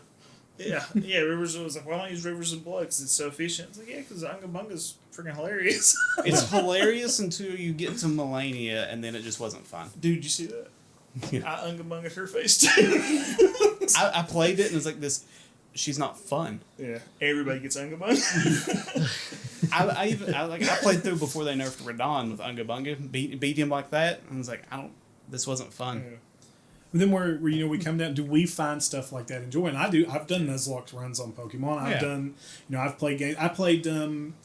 Yeah, Rivers was like, why don't I use Rivers of Blood? Because it's so efficient. It's like, yeah, because Unga Bunga's freaking hilarious. It's hilarious until you get to Melania, and then it just wasn't fun. Dude, you see that? Yeah. I Unga Bungaed her face too. I played it, and it's like this. She's not fun. Yeah, everybody gets Unga Bunga. I played through before they nerfed Radon with Unga Bunga, beat him like that, and I was like, this wasn't fun. Yeah. But then we come down. Do we find stuff like that enjoying? I do. I've done Nuzlocke runs on Pokemon. I've done. I've played games. I played in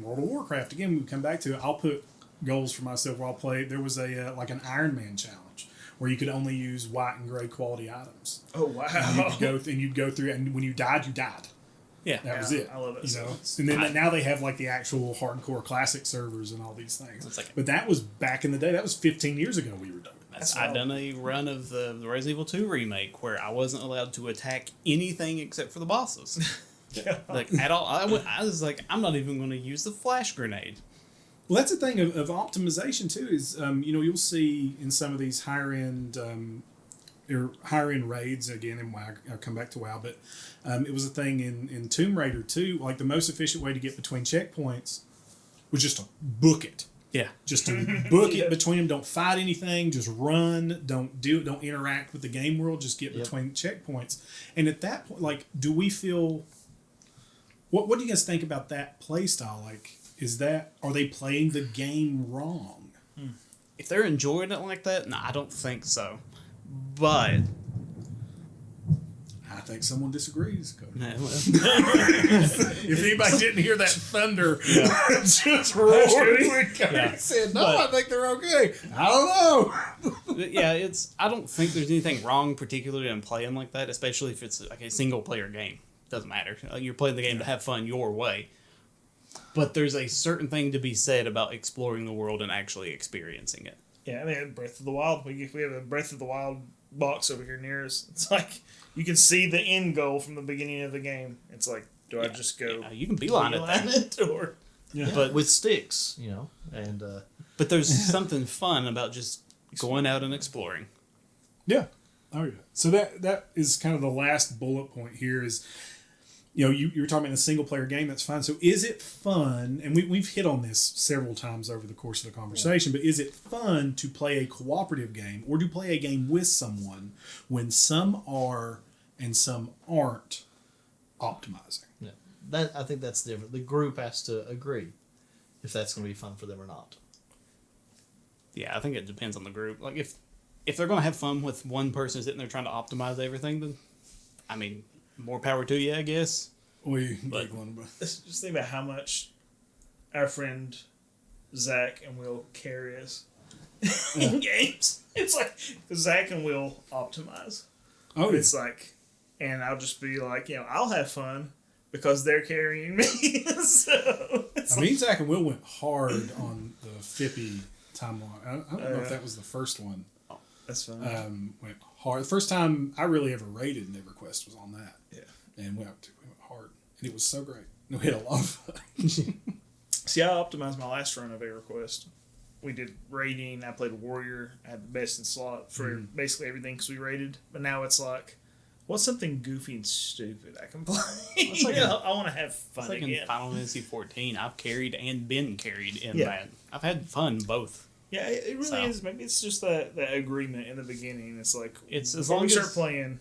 World of Warcraft. Again, we come back to it. I'll put goals for myself where I'll play. There was a like an Iron Man challenge where you could only use white and gray quality items. Oh wow! And you'd go through it, and when you died, you died. Yeah. That was it. I love it. And then now they have like the actual hardcore classic servers and all these things. It's like- But that was back in the day. That was 15 years ago we were doing that. I've done a run of the Resident Evil 2 remake where I wasn't allowed to attack anything except for the bosses. Like, at all. I was like, I'm not even going to use the flash grenade. Well, that's the thing of optimization too. Is you'll see in some of these higher end raids again. And I'll come back to WoW, but it was a thing in Tomb Raider 2. Like the most efficient way to get between checkpoints was just to book it. Yeah. Just to book it between them. Don't fight anything. Just run. Don't interact with the game world. Just get between checkpoints. And at that point, like, do we feel? What do you guys think about that play style? Like, are they playing the game wrong? If they're enjoying it like that, no, I don't think so. But I think someone disagrees. Cody. well, If anybody didn't hear that thunder, just roared when Cody said, "No, I think they're okay." I don't know. yeah, I don't think there's anything wrong particularly in playing like that, especially if it's like a single player game. Doesn't matter. You're playing the game to have fun your way. But there's a certain thing to be said about exploring the world and actually experiencing it. Yeah, I mean, Breath of the Wild. We have a Breath of the Wild box over here near us. It's like you can see the end goal from the beginning of the game. It's like, do I just go? Yeah, you can beeline it, or but with sticks, and but there's something fun about just going out and exploring. Yeah. Oh yeah. So that is kind of the last bullet point here is, you were talking about a single player game, that's fine. So is it fun, and we've hit on this several times over the course of the conversation, but is it fun to play a cooperative game or to play a game with someone when some are and some aren't optimizing? yeah, I think that's different. The group has to agree if that's going to be fun for them or not. Yeah, I think it depends on the group. Like if they're going to have fun with one person sitting there trying to optimize everything, then I mean, more power to you, I guess. just think about how much our friend Zach and Will carry us in games. It's like Zach and Will optimize. Oh, It's like, and I'll just be like, I'll have fun because they're carrying me. So I mean, Zach and Will went hard on the Fippy timeline. I don't know if that was the first one. that's fun. Went hard. The first time I really ever rated an EverQuest was on that. Yeah. And we went hard. And it was so great. We had a lot of fun. See, I optimized my last run of EverQuest. We did raiding. I played Warrior. I had the best in slot for basically everything because we raided. But now it's like What's something goofy and stupid I can play? like I want to have fun It's like again. in Final Fantasy 14, I've carried and been carried in Yeah. that. I've had fun both. Yeah, it really So. is. Maybe it's just that agreement in the beginning. It's like, It's as before long we start as- playing,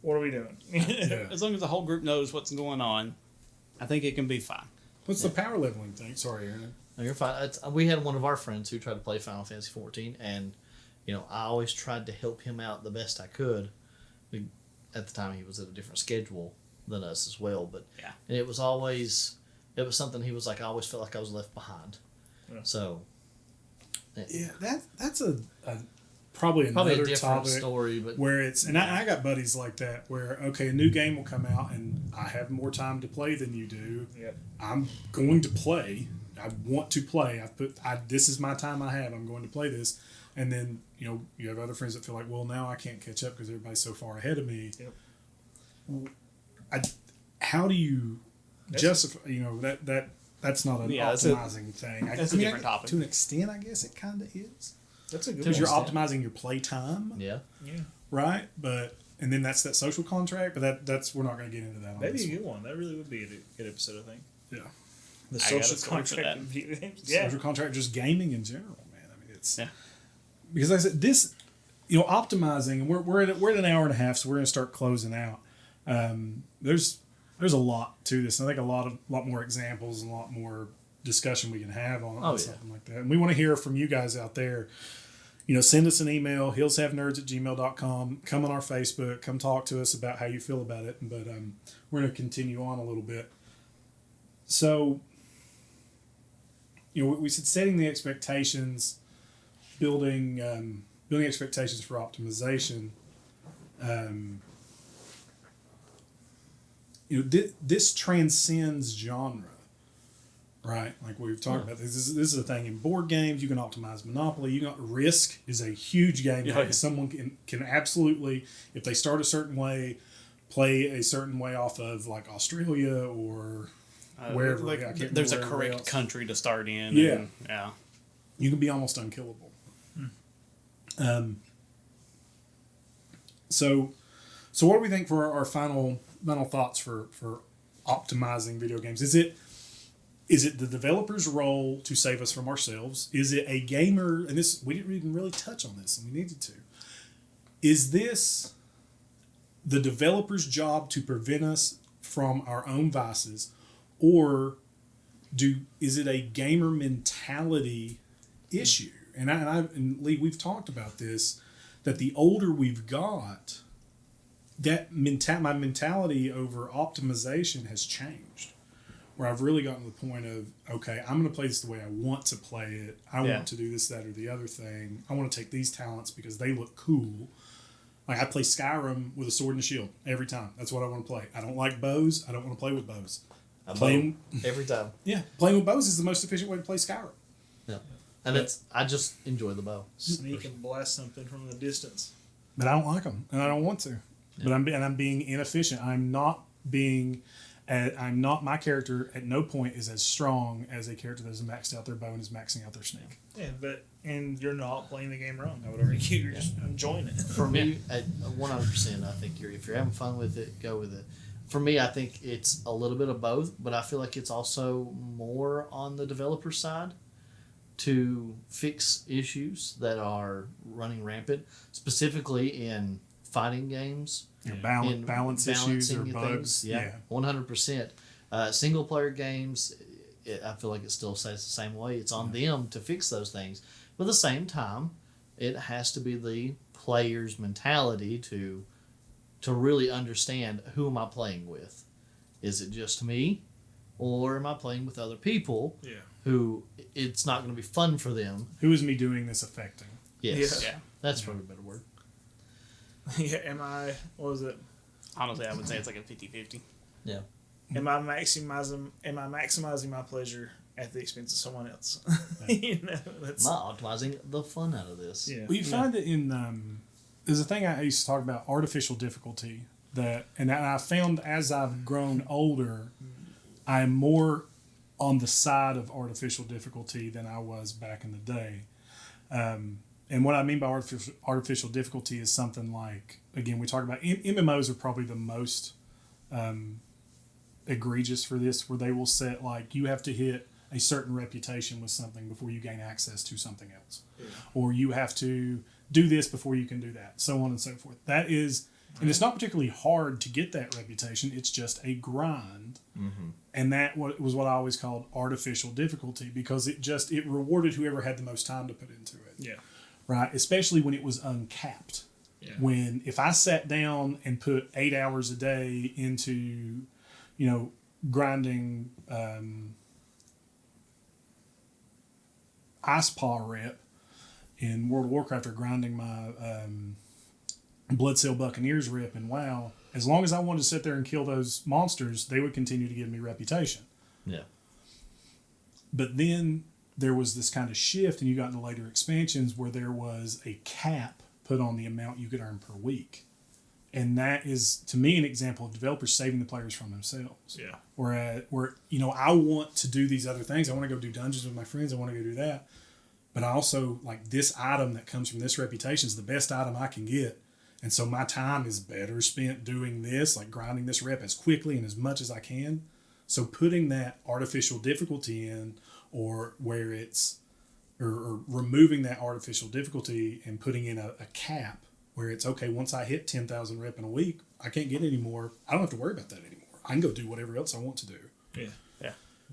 what are we doing? Yeah. As long as the whole group knows what's going on, I think it can be fine. What's the power leveling thing? Sorry, Aaron. No, you're fine. We had one of our friends who tried to play Final Fantasy 14, and I always tried to help him out the best I could. At the time, he was at a different schedule than us as well, but Yeah. and it was something he was like, I always felt like I was left behind. Yeah. So Yeah, that's a probably probably another a different topic story, but where it's and I got buddies like that where okay, a new game will come out and I have more time to play than you do. Yep. I'm going to play. I want to play. This is my time I have. I'm going to play this. And then, you have other friends that feel like, well, now I can't catch up because everybody's so far ahead of me. Yep. How do you justify, that's not an optimizing thing. That's a different topic. To an extent, I guess it kind of is. That's a good Because one. you're optimizing your play time, yeah. Yeah. right? And then that's that social contract, but that's we're not going to get into that on Maybe this a one. good one. That really would be a good episode, I think. Yeah. The I got a social story for contract that. of video games. Yeah. Social contract, just gaming in general, man. I mean, it's... Yeah. Because like I said, this, optimizing, and we're at an hour and a half, so we're going to start closing out. There's a lot to this. I think a lot more examples and a lot more discussion we can have on something like that. And we want to hear from you guys out there. Send us an email, hillshavenerds@gmail.com. Come on our Facebook. Come talk to us about how you feel about it. But we're going to continue on a little bit. So, we said setting the expectations, building expectations for optimization. This transcends genre, right? Like we've talked about this. This is a thing in board games. You can optimize Monopoly. Risk is a huge game. Yeah. Someone can absolutely, if they start a certain way, play a certain way off of like Australia or wherever. I can't remember There's a wherever correct else. country to start in. Yeah. And, yeah. You can be almost unkillable. So what do we think for our final thoughts for optimizing video games? Is it the developer's role to save us from ourselves? Is it a gamer? And this we didn't even really touch on this, and we needed to. Is this the developer's job to prevent us from our own vices, or is it a gamer mentality issue? And Lee, we've talked about this, that the older we've got, that my mentality over optimization has changed. Where I've really gotten to the point of, okay, I'm going to play this the way I want to play it. I want to do this, that, or the other thing. I want to take these talents because they look cool. Like I play Skyrim with a sword and a shield every time. That's what I want to play. I don't like bows. I don't want to play with bows. Playing every time. Yeah, playing with bows is the most efficient way to play Skyrim. Yeah. And I just enjoy the bow. Sneak and blast something from the distance. But I don't like them, and I don't want to. Yeah. But I'm being inefficient. I'm not. My character at no point is as strong as a character that has maxed out their bow and is maxing out their sneak. Yeah, and you're not playing the game wrong. I would argue you're just enjoying it. For me, at 100%, I think if you're having fun with it, go with it. For me, I think it's a little bit of both, but I feel like it's also more on the developer side to fix issues that are running rampant, specifically in fighting games. Balance issues or bugs. Things. Yeah, 100%. Single player games, I feel like it still says the same way. It's on them to fix those things. But at the same time, it has to be the player's mentality to really understand, who am I playing with? Is it just me? Or am I playing with other people who it's not going to be fun for them? Who is me doing this affecting? Yes. Yeah. That's probably a better word. Yeah, what was it? Honestly, I would say it's like a 50-50. Yeah. Am I maximizing my pleasure at the expense of someone else? That's Not optimizing the fun out of this. Yeah. Well, you find it in there's a thing I used to talk about, artificial difficulty, and I found as I've grown older, I'm more on the side of artificial difficulty than I was back in the day. And And what I mean by artificial difficulty is something like, again, we talk about MMOs are probably the most egregious for this, where they will set like you have to hit a certain reputation with something before you gain access to something else, or you have to do this before you can do that, so on and so forth. That is, and it's not particularly hard to get that reputation. It's just a grind, and that was what I always called artificial difficulty, because it rewarded whoever had the most time to put into it. Yeah. Right, especially when it was uncapped. Yeah. When if I sat down and put 8 hours a day into, grinding Ice Paw rep in World of Warcraft, or grinding my Blood Sail Buccaneers rep in WoW, as long as I wanted to sit there and kill those monsters, they would continue to give me reputation. Yeah. But then there was this kind of shift, and you got into later expansions where there was a cap put on the amount you could earn per week. And that is, to me, an example of developers saving the players from themselves. Yeah. Where I want to do these other things. I want to go do dungeons with my friends. I want to go do that. But I also, like, this item that comes from this reputation is the best item I can get. And so my time is better spent doing this, like grinding this rep as quickly and as much as I can. So putting that artificial difficulty in, or where it's, or removing that artificial difficulty and putting in a cap where it's, okay, once I hit 10,000 rep in a week, I can't get any more. I don't have to worry about that anymore. I can go do whatever else I want to do. Yeah.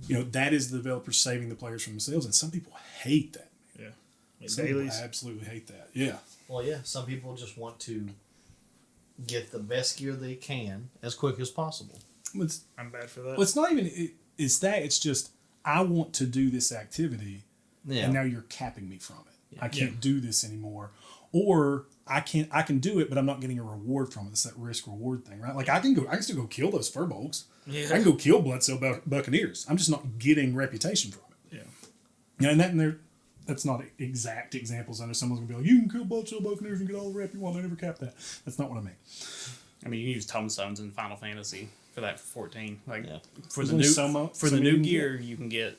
Yeah. That is the developers saving the players from themselves, and some people hate that. Yeah. Like Some dailies. people absolutely hate that. Yeah. Well, yeah. Some people just want to get the best gear they can as quick as possible. I'm bad for that. Well, it's not even, it's just, I want to do this activity, and now you're capping me from it. I can't do this anymore. Or I can do it, but I'm not getting a reward from it. It's that risk reward thing, right? Like I can still go kill those furbolgs. Yeah. I can go kill Bloodsail Buccaneers. I'm just not getting reputation from it. Yeah. And that's not exact examples. I know someone's gonna be like, you can kill Bloodsail Buccaneers and get all the rep you want. They never cap that. That's not what I mean. I mean, you can use tomestones in Final Fantasy for that for 14. Like for There's the only new so new many gear, you can get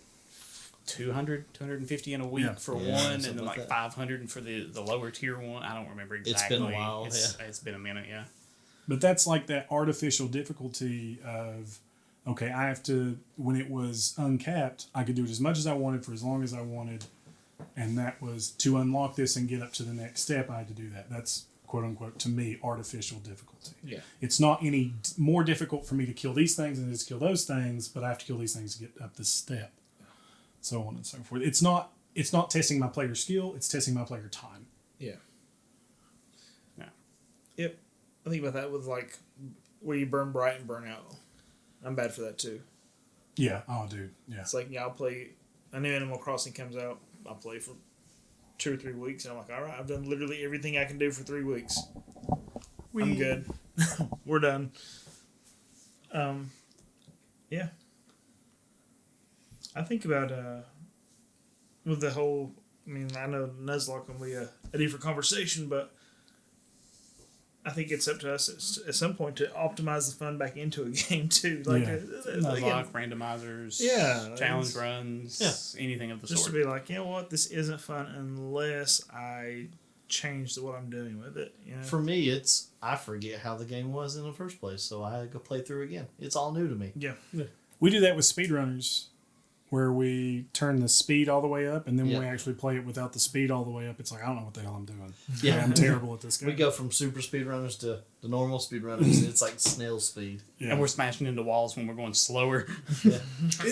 200, 250 in a week for one, and then like 500 for the lower tier one. I don't remember exactly. It's been a while. It's been a minute, yeah. But that's like that artificial difficulty of, okay, I have to, when it was uncapped, I could do it as much as I wanted for as long as I wanted. And that was to unlock this and get up to the next step, I had to do that. That's, quote unquote, to me, artificial difficulty. Yeah. It's not any more difficult for me to kill these things than it is to kill those things, but I have to kill these things to get up this step. So on and so forth. It's not testing my player skill, it's testing my player time. Yeah. Yep. I think about that with like where you burn bright and burn out. I'm bad for that too. Yeah. Oh, dude. Yeah. It's like, I'll play, a new Animal Crossing comes out, I'll play for 2 or 3 weeks, and I'm like, all right, I've done literally everything I can do for 3 weeks. I'm good. We're done. Yeah. I think about with the whole, I mean, I know Nuzlocke will be a different conversation, but I think it's up to us at some point to optimize the fun back into a game too. Like, Nuzlocke, randomizers, challenge runs, anything of the just sort. to be like, you know what, this isn't fun unless I change what I'm doing with it. You know? For me, I forget how the game was in the first place, so I go play through again. It's all new to me. Yeah. We do that with speedrunners, where we turn the speed all the way up, and then when we actually play it without the speed all the way up, it's like, I don't know what the hell I'm doing. Yeah. I'm terrible at this game. We go from super speedrunners to the normal speedrunners, and it's like snail speed. Yeah. And we're smashing into walls when we're going slower. Yeah.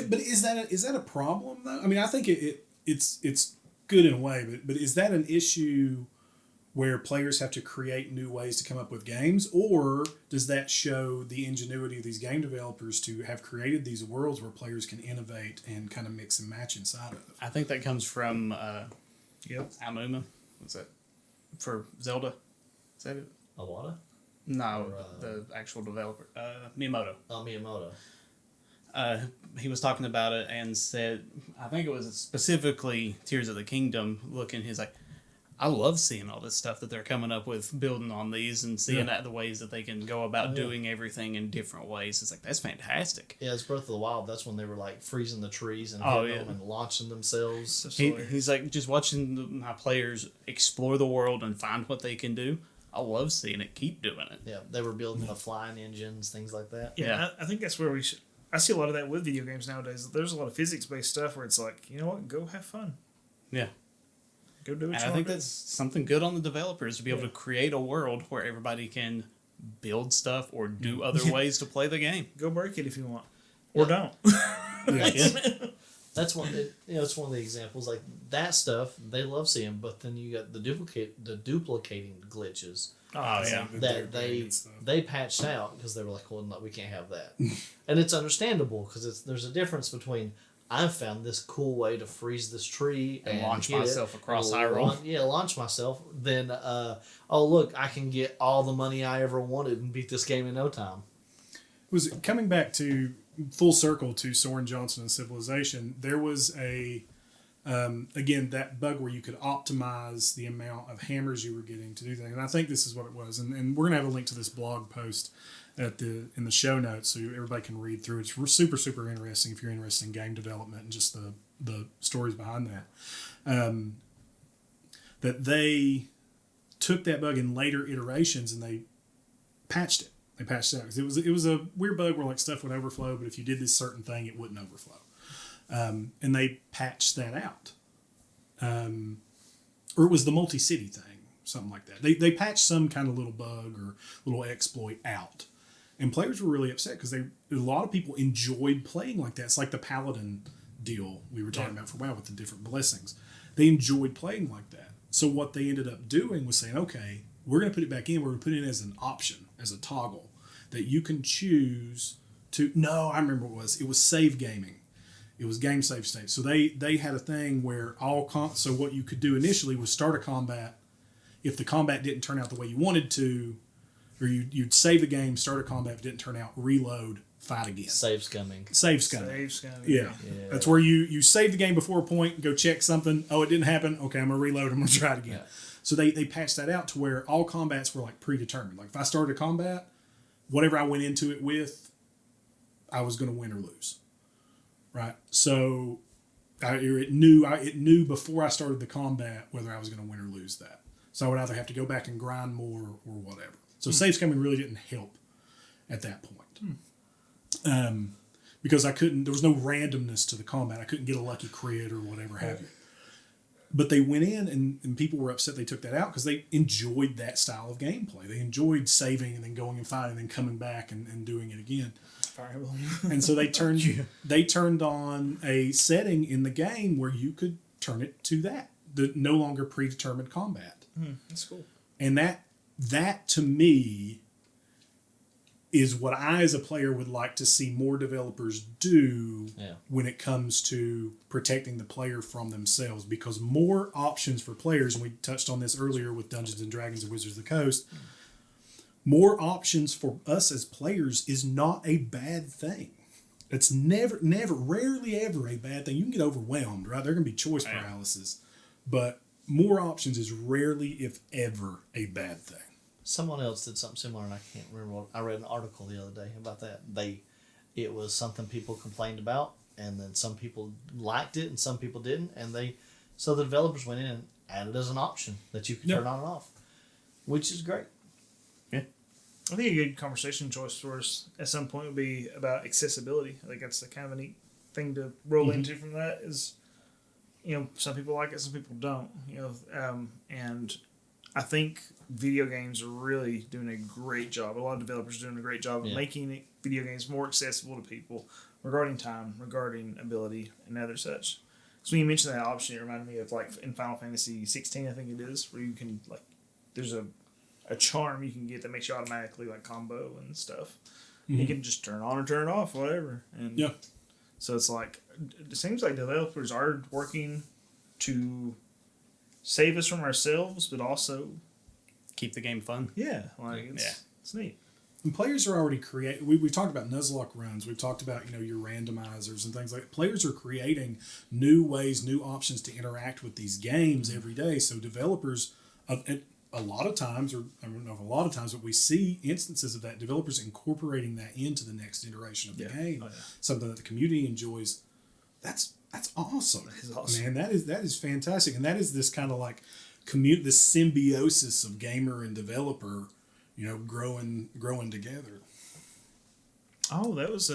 But is that a problem though? I mean, I think it's good in a way, but is that an issue where players have to create new ways to come up with games, or does that show the ingenuity of these game developers to have created these worlds where players can innovate and kind of mix and match inside of it? I think that comes from Aonuma. What's that? For Zelda? Is that it? Awada? No, the actual developer. Miyamoto. Oh, Miyamoto. He was talking about it and said, I think it was specifically Tears of the Kingdom, he's like, I love seeing all this stuff that they're coming up with, building on these and seeing the ways that they can go about doing everything in different ways. It's like, that's fantastic. Yeah, it's Breath of the Wild. That's when they were like freezing the trees and hitting them and launching themselves. He's like, just watching my players explore the world and find what they can do. I love seeing it. Keep doing it. Yeah, they were building the flying engines, things like that. Yeah. I think that's where we should. I see a lot of that with video games nowadays. There's a lot of physics-based stuff where it's like, you know what, go have fun. Yeah. Go do it. And I think that's something good on the developers to be able to create a world where everybody can build stuff or do other ways to play the game. Go break it if you want, or don't. That's one. It's one of the examples like that stuff they love seeing. But then you got the duplicating glitches. Oh yeah, that they patched out because they were like, well, no, we can't have that, and it's understandable because there's a difference between. I've found this cool way to freeze this tree and launch myself across Hyrule. Launch myself. Then, oh look, I can get all the money I ever wanted and beat this game in no time. Was coming back to full circle to Soren Johnson and Civilization. There was again that bug where you could optimize the amount of hammers you were getting to do things, and I think this is what it was. And we're gonna have a link to this blog post in the show notes so everybody can read through it. It's super interesting if you're interested in game development and just the stories behind that. That they took that bug in later iterations and they patched it. They patched it out because it was a weird bug where like stuff would overflow, but if you did this certain thing, it wouldn't overflow. And they patched that out. Or it was the multi-city thing, something like that. They patched some kind of little bug or little exploit out. And players were really upset because a lot of people enjoyed playing like that. It's like the Paladin deal we were talking about for a while with the different blessings. They enjoyed playing like that. So what they ended up doing was saying, okay, we're going to put it back in. We're going to put it in as an option, as a toggle, that you can choose to... No, I remember what it was. It was save gaming. It was game save state. So they had a thing where so what you could do initially was start a combat. If the combat didn't turn out the way you wanted to, or you'd save the game, start a combat, if it didn't turn out, reload, fight again. Save scumming. Save scumming. Yeah. That's where you save the game before a point, go check something. Oh, it didn't happen. Okay, I'm going to reload. I'm going to try it again. Yeah. So they patched that out to where all combats were like predetermined. Like if I started a combat, whatever I went into it with, I was going to win or lose. Right? So it knew before I started the combat whether I was going to win or lose that. So I would either have to go back and grind more or whatever. So save scumming really didn't help at that point. Because there was no randomness to the combat. I couldn't get a lucky crit or whatever have you. But they went in and people were upset they took that out because they enjoyed that style of gameplay. They enjoyed saving and then going and fighting and then coming back and doing it again. And so they turned on a setting in the game where you could turn it to that. The no longer predetermined combat. That's cool. And that to me is what I as a player would like to see more developers do when it comes to protecting the player from themselves, because more options for players, and we touched on this earlier with Dungeons and Dragons and Wizards of the Coast, more options for us as players is not a bad thing. It's rarely ever a bad thing. You can get overwhelmed, right? There can be choice paralysis, but more options is rarely, if ever, a bad thing. Someone else did something similar, and I can't remember what. I read an article the other day about that. It was something people complained about, and then some people liked it, and some people didn't, so the developers went in and added as an option that you could turn on and off, which is great. Yeah, I think a good conversation choice for us at some point would be about accessibility. I think that's kind of a neat thing to roll into from that. Is some people like it, some people don't. And I think video games are really doing a great job. A lot of developers are doing a great job of making video games more accessible to people regarding time, regarding ability, and other such. So when you mentioned that option, it reminded me of like in Final Fantasy 16, I think it is, where you can there's a charm you can get that makes you automatically like combo and stuff. You can just turn on or turn it off, whatever. And so it's like, it seems like developers are working to save us from ourselves, but also keep the game fun. Yeah, it's neat. And players are already creating. We've talked about Nuzlocke runs. We've talked about your randomizers and things like that. Players are creating new ways, new options to interact with these games every day. So developers, a lot of times, or I don't know if a lot of times, but we see instances of that, developers incorporating that into the next iteration of the game. Something that the community enjoys. That's awesome. That is awesome. Man, that is fantastic. And that is this kind of like this symbiosis of gamer and developer, growing together. Oh, that was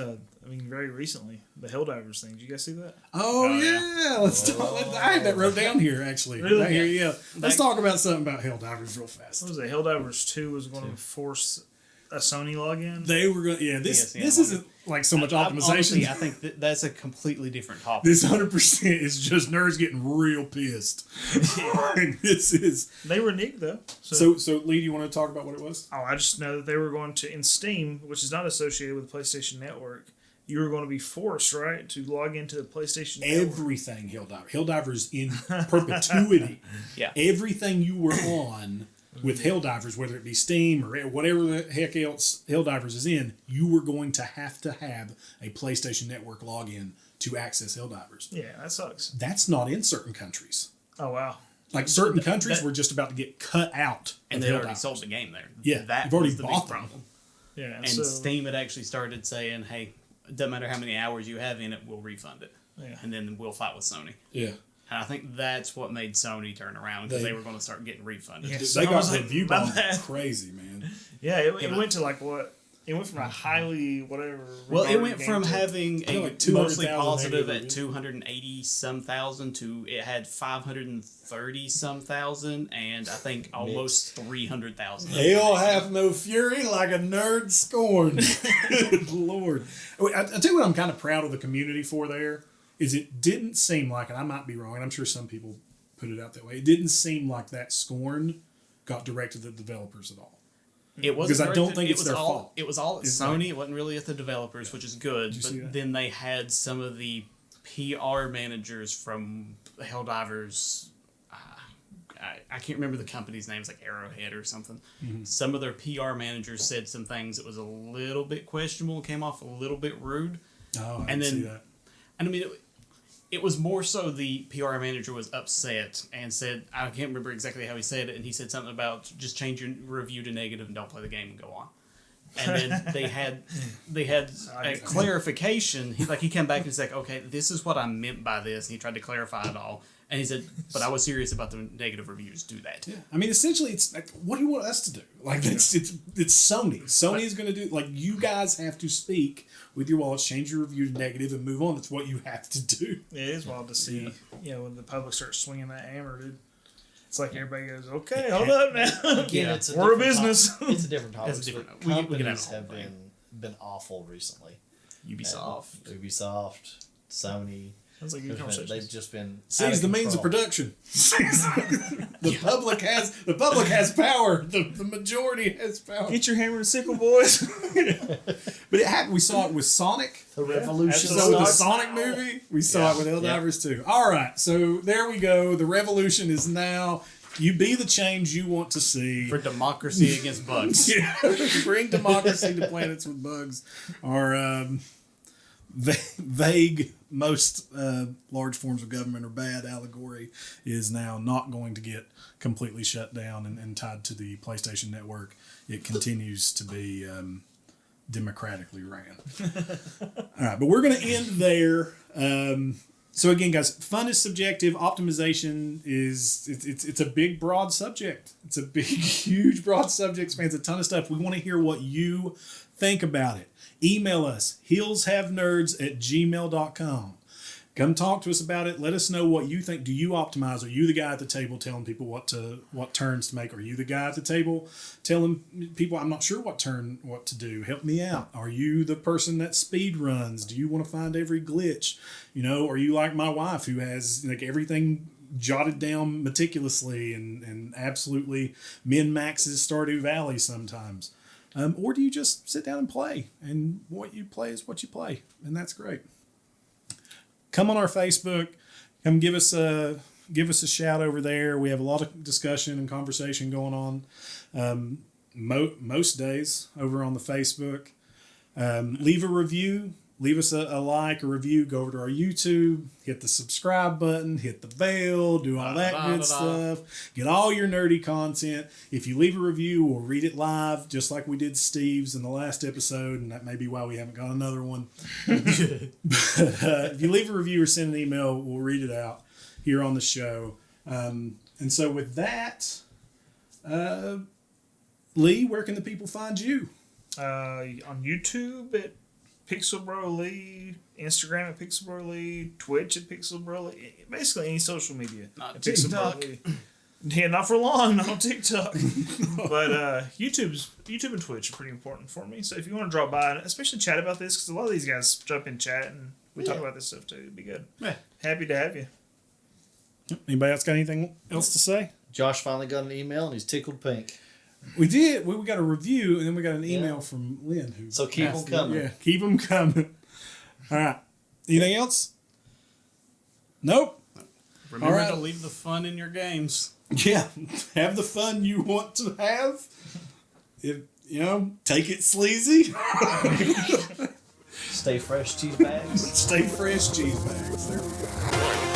very recently, the Helldivers thing. Did you guys see that? Oh yeah. Let's talk. I have that wrote down here actually. Really? Right here, yeah. Let's talk about something about Helldivers real fast. What was it? Helldivers 2 was going to force a Sony login. They were going. Yeah, this isn't like so much optimization. Honestly, I think that's a completely different topic. This 100% is just nerds getting real pissed. And this is. They were nicked though. So Lee, do you want to talk about what it was? Oh, I just know that they were going to, in Steam, which is not associated with the PlayStation Network, you were going to be forced, right, to log into the PlayStation Network. Everything Helldivers in perpetuity. Yeah. Everything you were on with Helldivers, whether it be Steam or whatever the heck else Helldivers is in, you were going to have a PlayStation Network login to access Helldivers. Yeah, that sucks. That's not in certain countries. Oh, wow. Like certain countries were just about to get cut out. And they already sold the game there. Yeah, that you've already was the bought big them. problem. Yeah, And Steam had actually started saying, hey, it doesn't matter how many hours you have in it, we'll refund it. Yeah. And then we'll fight with Sony. Yeah. And I think that's what made Sony turn around, because they were going to start getting refunded. Yeah. They got review my bombed bad. crazy, man. Yeah, it went to like what? It went from a highly whatever. Well, it went game from to- having a like mostly 200,000 positive negative at 280 some thousand to it had 530 some thousand, and I think almost 300,000. Hell hath no fury like a nerd scorned. Good Lord. I tell you what I'm kind of proud of the community for there is it didn't seem like, and I might be wrong, and I'm sure some people put it out that way, it didn't seem like that scorn got directed at the developers at all. It wasn't Because I don't directed- think it it's was their all, fault. It was all at It's Sony. like- It wasn't really at the developers, which is good. Did you see that? But then they had some of the PR managers from Helldivers. I can't remember the company's names, like Arrowhead or something. Mm-hmm. Some of their PR managers said some things that was a little bit questionable, came off a little bit rude. Oh, I And didn't see then- that. And I mean, it was more so the PR manager was upset and said, I can't remember exactly how he said it, and he said something about just change your review to negative and don't play the game and go on. And then they had a clarification. He came back and he's like, okay, this is what I meant by this. And he tried to clarify it all. And he said, but I was serious about the negative reviews. Do that. Yeah. I mean, essentially, it's like, what do you want us to do? Like, it's Sony. Sony is going to do, like, you guys have to speak with your wallets, change your review to negative, and move on. That's what you have to do. Yeah, it is wild to see. When the public starts swinging that hammer, dude. It's like everybody goes, okay, hold up now. Again, Yeah. it's We're a different business. It's a different topic. It's a different- but we can companies have a whole have thing. been awful recently. Ubisoft. Ubisoft, Sony. Sounds like a good conversation. They've just been Seize the means of control. production. The public has power. The majority has power. Get your hammer and sickle, boys. But it happened. We saw it with Sonic. The We revolution. saw it with the starts. Sonic movie. We saw it with Helldivers too. All right, so there we go. The revolution is now. You be the change you want to see. For democracy against bugs. Yeah. Bring democracy to planets with bugs. Our vague, most large forms of government are bad allegory is now not going to get completely shut down and tied to the PlayStation Network. It continues to be democratically ran. All right, but we're going to end there. So again, guys, fun is subjective. Optimization is it's a big, broad subject. It's a big, huge, broad subject. Spans a ton of stuff. We want to hear what you think about it. Email us, heelshavenerds@gmail.com. Come talk to us about it. Let us know what you think. Do you optimize? Are you the guy at the table telling people what turns to make? Are you the guy at the table telling people, I'm not sure what to do? Help me out. Are you the person that speed runs? Do you want to find every glitch? Are you like my wife who has like everything jotted down meticulously and absolutely min-maxes Stardew Valley sometimes? Or do you just sit down and play? And what you play is what you play. And that's great. Come on our Facebook. Come give us a shout over there. We have a lot of discussion and conversation going on. most days over on the Facebook. Leave a review. Leave us a like, a review. Go over to our YouTube. Hit the subscribe button. Hit the bell. Do all that good stuff. Get all your nerdy content. If you leave a review, we'll read it live, just like we did Steve's in the last episode, and that may be why we haven't got another one. But if you leave a review or send an email, we'll read it out here on the show. And so with that, Lee, where can the people find you? On YouTube at Pixelbro Lee, Instagram at Pixelbro Lee, Twitch at Pixelbro Lee, basically any social media. Not at TikTok. Pixelbro Lee. Yeah, not for long, not on TikTok. But YouTube and Twitch are pretty important for me. So if you want to drop by, and especially chat about this, because a lot of these guys jump in chat and we talk about this stuff too. It'd be good. Yeah. Happy to have you. Anybody else got anything else to say? Josh finally got an email and he's tickled pink. We did. We got a review, and then we got an email from Lynn. Who So keep them coming. Yeah, keep them coming. All right. Anything else? Nope. Remember All right. to leave the fun in your games. Yeah, have the fun you want to have. If take it sleazy. Stay fresh, cheese bags. Stay fresh, cheese bags. There we go.